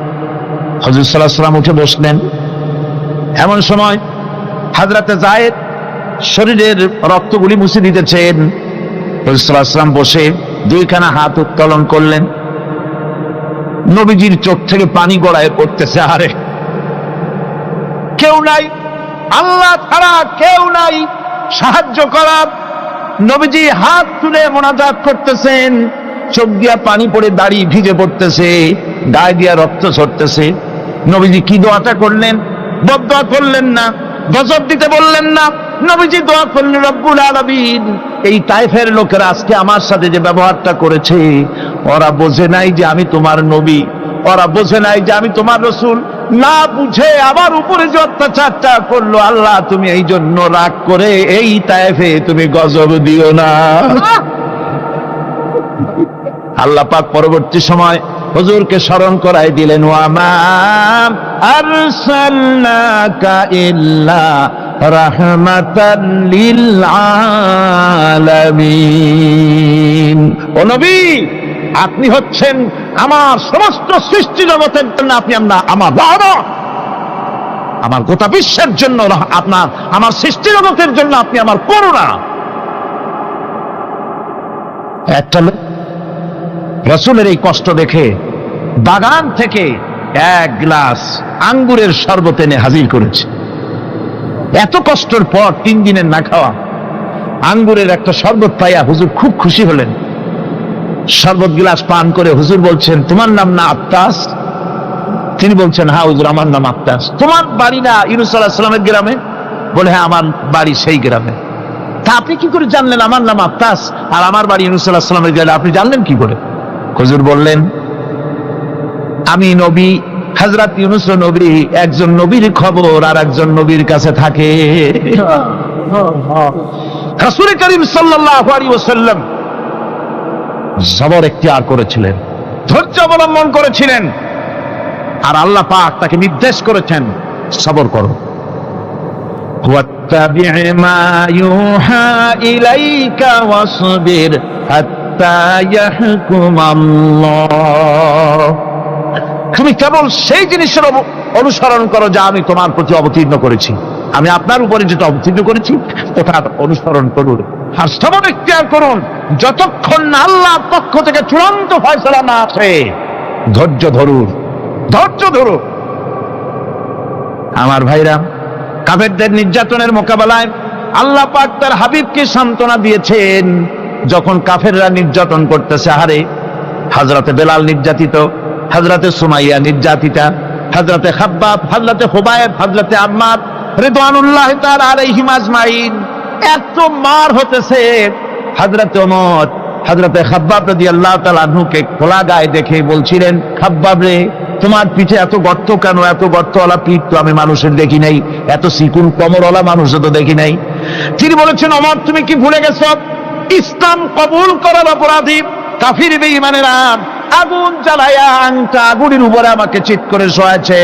হুজুর সাল্লাল্লাহু আলাইহি ওয়াসাল্লাম উঠে বসলেন। এমন সময় হযরতে যায়েদ শরীরের রক্তগুলি মুছে দিতেছেন। হুজুর সাল্লাল্লাহু আলাইহি ওয়াসাল্লাম বসে 2খানা হাত উত্তোলন করলেন। নবীজির চোখ থেকে পানি গড়ায় পড়তেছে। আরে কেউ নাই, আল্লাহ ছাড়া কেউ নাই সাহায্য করার। নবীজি হাত তুলে মোনাজাত করতেছেন, চোখ দিয়া পানি পড়ে দাড়ি ভিজে পড়তেছে, গায়ে দিয়া রক্ত ঝরতেছে। নবীজি কি দোয়াটা করলেন? বদদোয়া করলেন না, গজব দিতে বললেন না। নবীজি দোয়া করলেন, রব্বুল আলামিন, এই তায়েফের লোকেরা আজকে আমার সাথে যে ব্যবহারটা করেছে, ওরা বোঝে নাই যে আমি তোমার নবী, ওরা বোঝে নাই যে আমি তোমার রাসূল, না বুঝে আমার উপরে যে অত্যাচারটা করলো, আল্লাহ তুমি এই জন্য রাগ করে এই তায়েফে তুমি গজব দিও না। আল্লাহ পাক পরবর্তী সময় হুজুরকে স্মরণ করাই দিলেন, ওয়া মা আরসালনাকা ইল্লা রাহমাতাল লিল আলামিন। ও নবী, আপনি হচ্ছেন আমার সমস্ত সৃষ্টি জগতের জন্য, আপনি আমার রহমত, আমার গোটা বিশ্বের জন্য আপনার, আমার সৃষ্টি জগতের জন্য আপনি আমার করুণা। একটা রাসূলের এই কষ্ট দেখে বাগান থেকে 1 গ্লাস আঙ্গুরের শরবত এনে হাজির করেছে। এত কষ্টের পর 3 দিনের না খাওয়া আঙ্গুরের একটা শরবত পাইয়া হুজুর খুব খুশি হলেন। শরবত গ্লাস পান করে হুজুর বলছেন, তোমার নাম না আত্তাস? তিনি বলছেন, হ্যাঁ হুজুর, আমার নাম আত্তাস। তোমার বাড়ি না ইউনূস আলাইহিস সালামের গ্রামে? বলে, হ্যাঁ, আমার বাড়ি সেই গ্রামে। তা আপনি কি করে জানলেন আমার নাম আত্তাস আর আমার বাড়ি ইউনূস আলাইহিস সালামের গ্রামে? আপনি জানলেন কি করে? হুজুর বললেন, আমি নবী, হযরত ইউনূস নবী, একজন নবীর খবর আর একজন নবীর কাছে থাকে। রাসূল করিম সাল্লাল্লাহু আলাইহি ওয়াসাল্লাম সবর ইখতিয়ার করেছিলেন, ধৈর্য অবলম্বন করেছিলেন, আর আল্লাহ পাক তাকে নির্দেশ করেছেন, সবর করো। ওয়াত্তাবি' মা ইউহা ইলাইকা ওয়াসবির হাত্তা ইয়াহকুম আল্লাহ। তুমি কেবল সেই জিনিসের অনুসরণ করো যা আমি তোমার প্রতি অবতীর্ণ করেছি। আমি আপনার উপরে যেটা অবতীর্ণ করেছি ওটার অনুসরণ করুন, আর সবর ইখতিয়ার করুন যতক্ষণ না আল্লাহর পক্ষ থেকে চূড়ান্ত ফয়সালা না আসে। ধৈর্য ধরুন, ধৈর্য ধরুন। আমার ভাইরা, কাফেরদের নির্যাতনের মোকাবেলায় আল্লাহ পাক তার হাবিবকে সান্ত্বনা দিয়েছেন। যখন কাফেররা নির্যাতন করতেছে, হারে হযরতে বেলাল নির্যাতিত, হযরতে সুমাইয়া নির্যাতিতা, হযরতে খাব্বাব, হযরতে হুবায়ব, হযরতে আম্মার রিদওয়ানুল্লাহি তাআলা আলাইহিম আজমাইন, এত মার হতেছে। হযরতে ওমর হযরতে খাব্বাব রাদিয়াল্লাহু তাআলা আনহুকে খোলা গায়ে দেখে বলছিলেন, খাব্বাব রে, তোমার পিঠে এত গর্ত কেন? এত গর্তওয়ালা পিঠ তো আমি মানুষের দেখি নাই, এত চিকুন কোমরওয়ালা মানুষও তো দেখি নাই। তিনি বলেছেন, ওমর, তুমি কি ভুলে গেছো? ইসলাম কবুল করার অপরাধী কাফির বেঈমানেরা আগুন জ্বালায়া আংটা আগুনের উপরে আমাকে চিৎ করে শোয়াছে।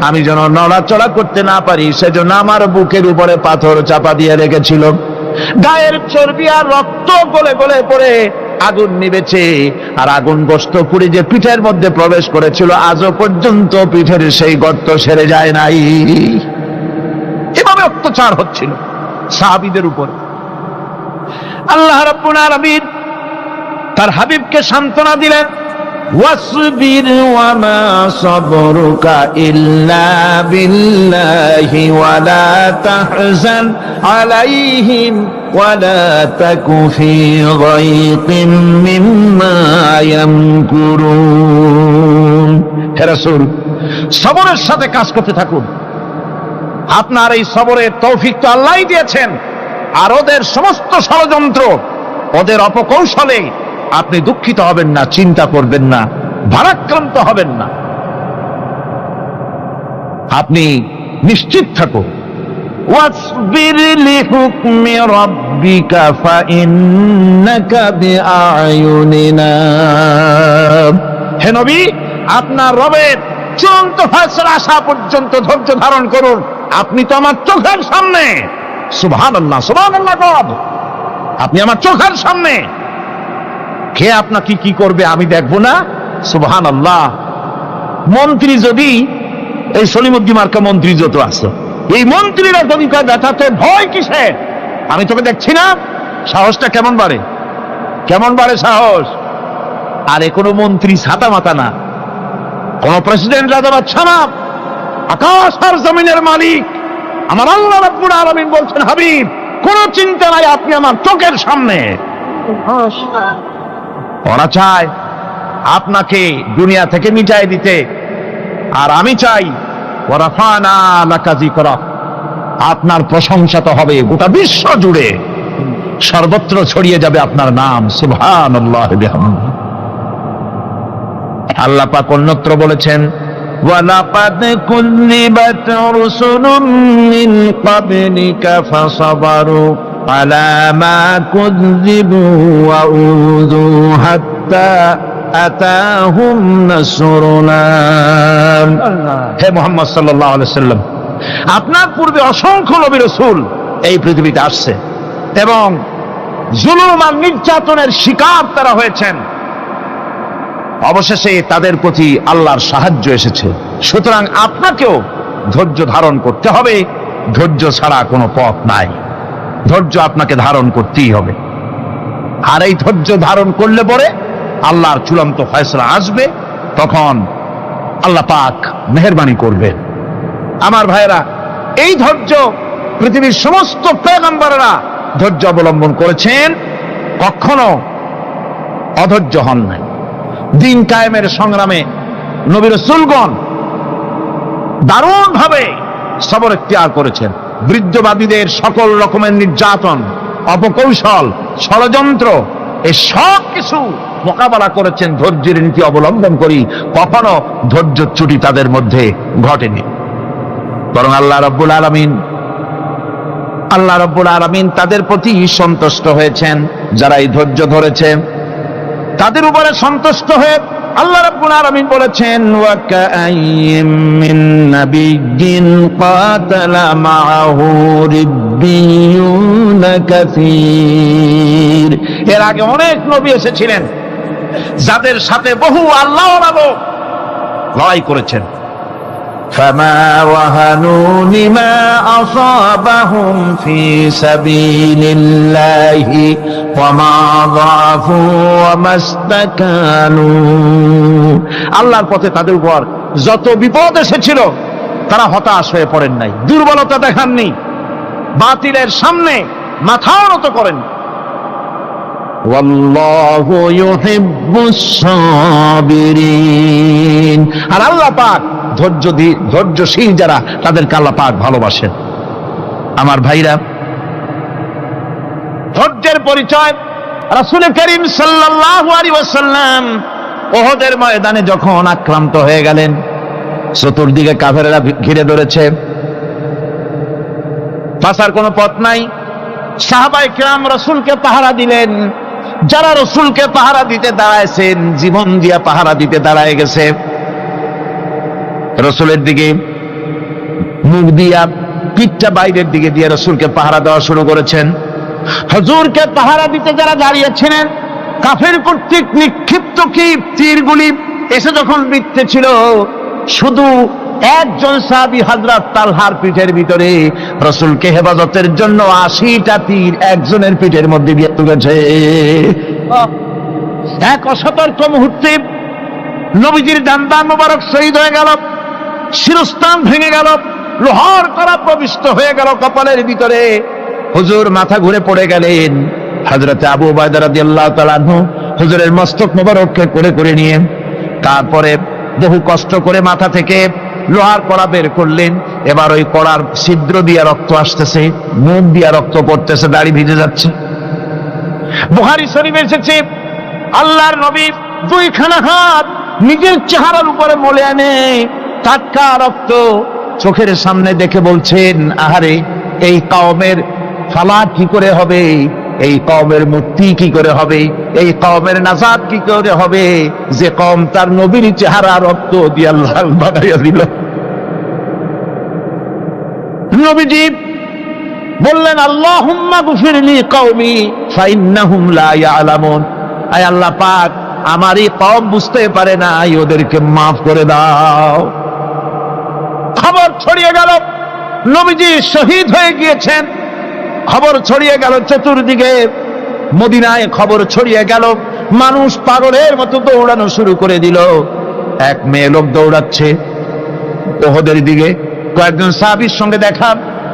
আমি যেন নড়াচড়া করতে না পারি সেজন্য আমার বুকের উপরে পাথর চাপা দিয়ে রেখেছিল। গায়ের চর্বি আর রক্ত গলে গলে পড়ে আগুন নিবেছে, আর আগুন গোশত পুড়ে যে পিঠের মধ্যে প্রবেশ করেছিল আজও পর্যন্ত পিঠের সেই গর্ত সেরে যায় নাই। এভাবে অত্যাচার হচ্ছিল সাহাবীদের উপর। আল্লাহ রাব্বুল আলামিন তার হাবিবকে সান্ত্বনা দিলেন, ওয়াসবির ওয়া মা সাবরুকা ইল্লা বিল্লাহি ওয়া লা তাহজান আলাইহিম ওয়া লা তাকু ফি গায়তিন মিম্মা ইয়ামকুরুন। হে রাসূল, সবরের সাথে কাজ করতে থাকুন। আপনার এই সবরের তৌফিক তো আল্লাহই দিয়েছেন, আর ওদের সমস্ত ষড়যন্ত্র, ওদের অপকৌশলে আপনি দুঃখিত হবেন না, চিন্তা করবেন না, ভারাক্রান্ত হবেন না। আপনি নিশ্চিত থাকুন। ওয়াসবির লিহুকমি রাব্বিকা ফাইন্নাকা বিআয়ুনিনা। হে নবী, আপনার রবের চূড়ান্ত ফয়সালা আসা পর্যন্ত ধৈর্য ধারণ করুন। আপনি তো আমার চোখের সামনে। সুবহানাল্লাহ, সুবহানাল্লাহ। আপনি আমার চোখের সামনে। কে আপনাকে কি করবে আমি দেখবো না? সুবহানাল্লাহ। মন্ত্রী যদি, এই সলিমুদ্দিন মার্কা মন্ত্রী যত আছে, এই মন্ত্রীরা যদি ব্যথাতে ভয় কিসের? আমি তোকে দেখছি না? সাহসটা কেমন বাড়ে, কেমন বাড়ে সাহস। আরে কোনো মন্ত্রী ছাতা মাতা না, কোন প্রেসিডেন্ট রাজা বাদশা না, আকাশ আর জমিনের মালিক আমার আল্লাহ রাব্বুল আলামিন বলছেন, হাবিব কোন চিন্তা নাই, আপনি আমার চোখের সামনে। ওরা চায় আপনাকে দুনিয়া থেকে মিটাই দিতে, আর আমি চাই ওয়ারাফানা লাকা যিকরাক, আপনার প্রশংসা তো হবে গোটা বিশ্ব জুড়ে, সর্বত্র ছড়িয়ে যাবে আপনার নাম। সুবহানাল্লাহ বিহামদিহি। আল্লাহ পাক অন্যত্র বলেছেন, ওয়ালাকাদ কুযযিবাত রুসুলুম মিন ক্বাবলিকা ফাসাবারু আলা মা কুযযিবু ওয়া উযু হাত্তা আতাহুম নাসরুনা। হে মুহাম্মদ সাল্লাল্লাহু আলাইহি ওয়াসাল্লাম, আপনার পূর্বে অসংখ্য নবী রাসূল এই পৃথিবীতে আসছে এবং জুলুম আর নির্যাতনের শিকার তারা হয়েছেন। অবশেষে তাদের প্রতি আল্লাহর সাহায্য এসেছে। সুতরাং আপনাকেও ধৈর্য ধারণ করতে হবে। ধৈর্য ছাড়া কোনো পথ নাই। ধৈর্য আপনাকে ধারণ করতেই হবে। আর এই ধৈর্য ধারণ করলে পরে আল্লাহর চূড়ান্ত ফয়সালা আসবে, তখন আল্লাহ পাক মেহেরবানি করবেন। আমার ভাইরা, এই ধৈর্য পৃথিবীর সমস্ত পয়গম্বররা ধৈর্য অবলম্বন করেছেন, কখনো অধৈর্য হন নাই। দিন কায়েমের সংগ্রামে নবী রাসূলগণ দারুণ ভাবে সবর ইখতিয়ার করেছেন। বৃদ্ধবাদীদের সকল রকমের নির্যাতন, অপকৌশল, ষড়যন্ত্র, এই সব কিছু মোকাবেলা করেছেন ধৈর্যের নীতি অবলম্বন করি। কখনো ধৈর্যচ্যুতি তাদের মধ্যে ঘটেনি, বরং আল্লাহ রাব্বুল আলামিন তাদের প্রতি সন্তুষ্ট হয়েছেন। যারা এই ধৈর্য ধরেছে তাদের উপরে সন্তুষ্ট হয়ে আল্লাহ রাব্বুল আলামিন বলেছেন, ওয়া কাআইয়্যিম মিন নাবিয়্যিন কাতালা মাআহু রিব্বিয়ুন কাসীর। এর আগে অনেক নবী এসেছিলেন যাদের সাথে বহু আল্লাহওয়ালা লোক লড়াই করেছেন। فما وهنوا لما أصابهم في سبيل الله وما ضعفوا وما استكانوا। আল্লাহর পথে তাদের উপর যত বিপদ এসেছিল তারা হতাশ হয়ে পড়েন নাই, দুর্বলতা দেখাননি, বাতিলের সামনে মাথা নত করেন। ওয়াল্লাহু ইউহিব্বুস সাবিরিন। আর আল্লাহ পাক ধৈর্যশীল যারা, তাদেরকে আল্লাহ পাক ভালোবাসেন। আমার ভাইরা, ধৈর্যের পরিচয় রাসূল করিম সাল্লাল্লাহু আলাইহি ওয়াসাল্লাম উহুদের ময়দানে যখন আক্রান্ত হয়ে গেলেন, চতুর্দিকে কাফেররা ঘিরে ধরেছে, বাঁচার কোনো পথ নাই। সাহাবায়ে কেরাম রাসূলকে পাহারা দিলেন। যারা রাসূলকে পাহারা দিতে দাঁড়াইছেন, জীবন দিয়া পাহারা দিতে দাঁড়ায় গেছে, রাসূলের দিকে মুখ দিয়া, পিঠটা বাইরের দিকে দিয়ে রাসূলকে পাহারা দেওয়া শুরু করেছেন। হুজুরকে পাহারা দিতে যারা দাঁড়িয়েছিলেন, কাফের কর্তৃক নিক্ষিপ্ত কি তীরগুলি এসে যখন বিঁধতেছিল, শুধু একজন সাহাবী হযরত তালহার পিঠের ভিতরে রাসূলকে হেফাজতের জন্য 80টা তীর একজনের পিঠের মধ্যে দিয়ে ঢুকেছে। এক অসতর্ক মুহূর্তে নবীজির ডান্ডা মোবারক শহীদ হয়ে গেল, শিরস্থান ভেঙে গেল, লোহার কড়া প্রবিষ্ট হয়ে গেল কপালের ভিতরে। হুজুর মাথা ঘুরে পড়ে গেলেন। হযরতে আবু উবায়দা রাদিয়াল্লাহু তাআলা আনহু হুজুরের মস্তক মোবারককে করে করে নিয়ে তারপরে বহু কষ্ট করে মাথা থেকে লোহার কড়া বের করলেন। এবার ওই কড়ার ছিদ্র দিয়ে রক্ত আসতেছে, মুখ দিয়ে রক্ত পড়তেছে, দাড়ি ভিজে যাচ্ছে। বুখারী শরীফে এসেছে, আল্লাহর নবী দুইখানা হাত নিজের চেহারার উপরে মলে আনে টাটকা রক্ত চোখের সামনে দেখে বলছেন, আহারে, এই কওমের ফালাক কি করে হবে, এই কওমের মুক্তি কি করে হবে, এই কওমের নাজাত কি করে হবে, যে কওম তার নবীর চেহারা রক্ত দিয়ে আল্লাহ বানাইয়া দিল। নবীজি বললেন, আল্লাহুম্মা গফিরলি কওমি ফাইন্নাহুম লা ইয়ালামুন। আয় আল্লাহ পাক, আমার এই কওম বুঝতে পারে না, ওদেরকে মাফ করে দাও। খবর ছড়িয়ে গেল নবীজি শহীদ হয়ে গিয়েছেন। খবর ছড়িয়ে গেল চতুর্দিকে, মদিনায় খবর ছড়িয়ে গেল। মানুষ পাগলের মতো দৌড়ানো শুরু করে দিল। এক মেয়ে লোক দৌড়াচ্ছে ওহদের দিকে। কয়েকজন সাহাবীর সঙ্গে দেখা,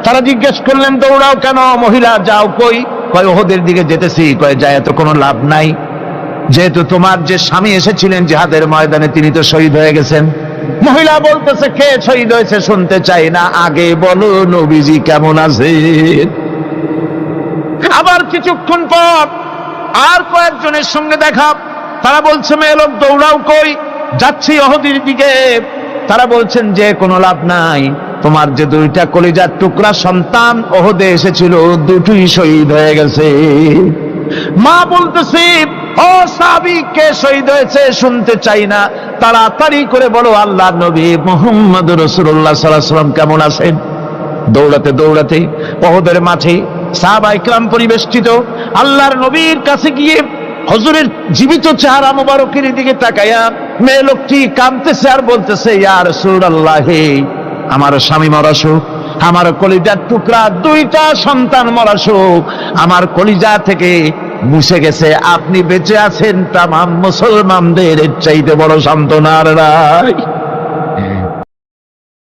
তারা জিজ্ঞেস করলেন, দৌড়াও কেন মহিলা, যাও কই? কয় ওহদের দিকে যেতেছি। কয় যায় তো কোনো লাভ নাই, যেহেতু তোমার যে স্বামী এসেছিলেন জিহাদের ময়দানে তিনি তো শহীদ হয়ে গেছেন। মহিলা বলতেছে, কে শহীদ হয়েছে শুনতে চাই না, আগে বলো নবীজি কেমন আছেন। আবার কিছুক্ষণ পর আর কয়েকজনের সঙ্গে দেখা, তারা বলছে, মেয়ে লোক দৌড়াও কই? যাচ্ছি ওহদের দিকে। তারা বলছেন যে কোনো লাভ নাই, তোমার যে দুইটা কলিজার টুকরা সন্তান ওহদে এসেছিল দুটোই শহীদ হয়ে গেছে। মা বলতেছে, ও সাহাবী, কে শহীদ হয়েছে শুনতে চাই না, তাড়াতাড়ি করে বলো আল্লাহর নবী মুহাম্মদুর রাসূলুল্লাহ সাল্লাল্লাহু আলাইহি ওয়াসাল্লাম কেমন আছেন। দৌড়াতে দৌড়াতে ওহদের মাঠে সাহাবায়ে কেরাম পরিবেষ্টিত। আল্লাহর নবীর কাছে গিয়ে হুজুরের জীবিত চেহারা মোবারকের দিকে তাকায়া মেয়ে লোকটি কাঁদতেছে আর বলতেছে, ইয়া রাসূলুল্লাহ, আমার স্বামী মরা শোক, আমার কলিজার টুকরা দুইটা সন্তান মরা শোক আমার কলিজা থেকে মুছে গেছে, আপনি বেঁচে আছেন, তামাম মুসলমানদের চাইতে বড় সান্ত্বনা আর নাই।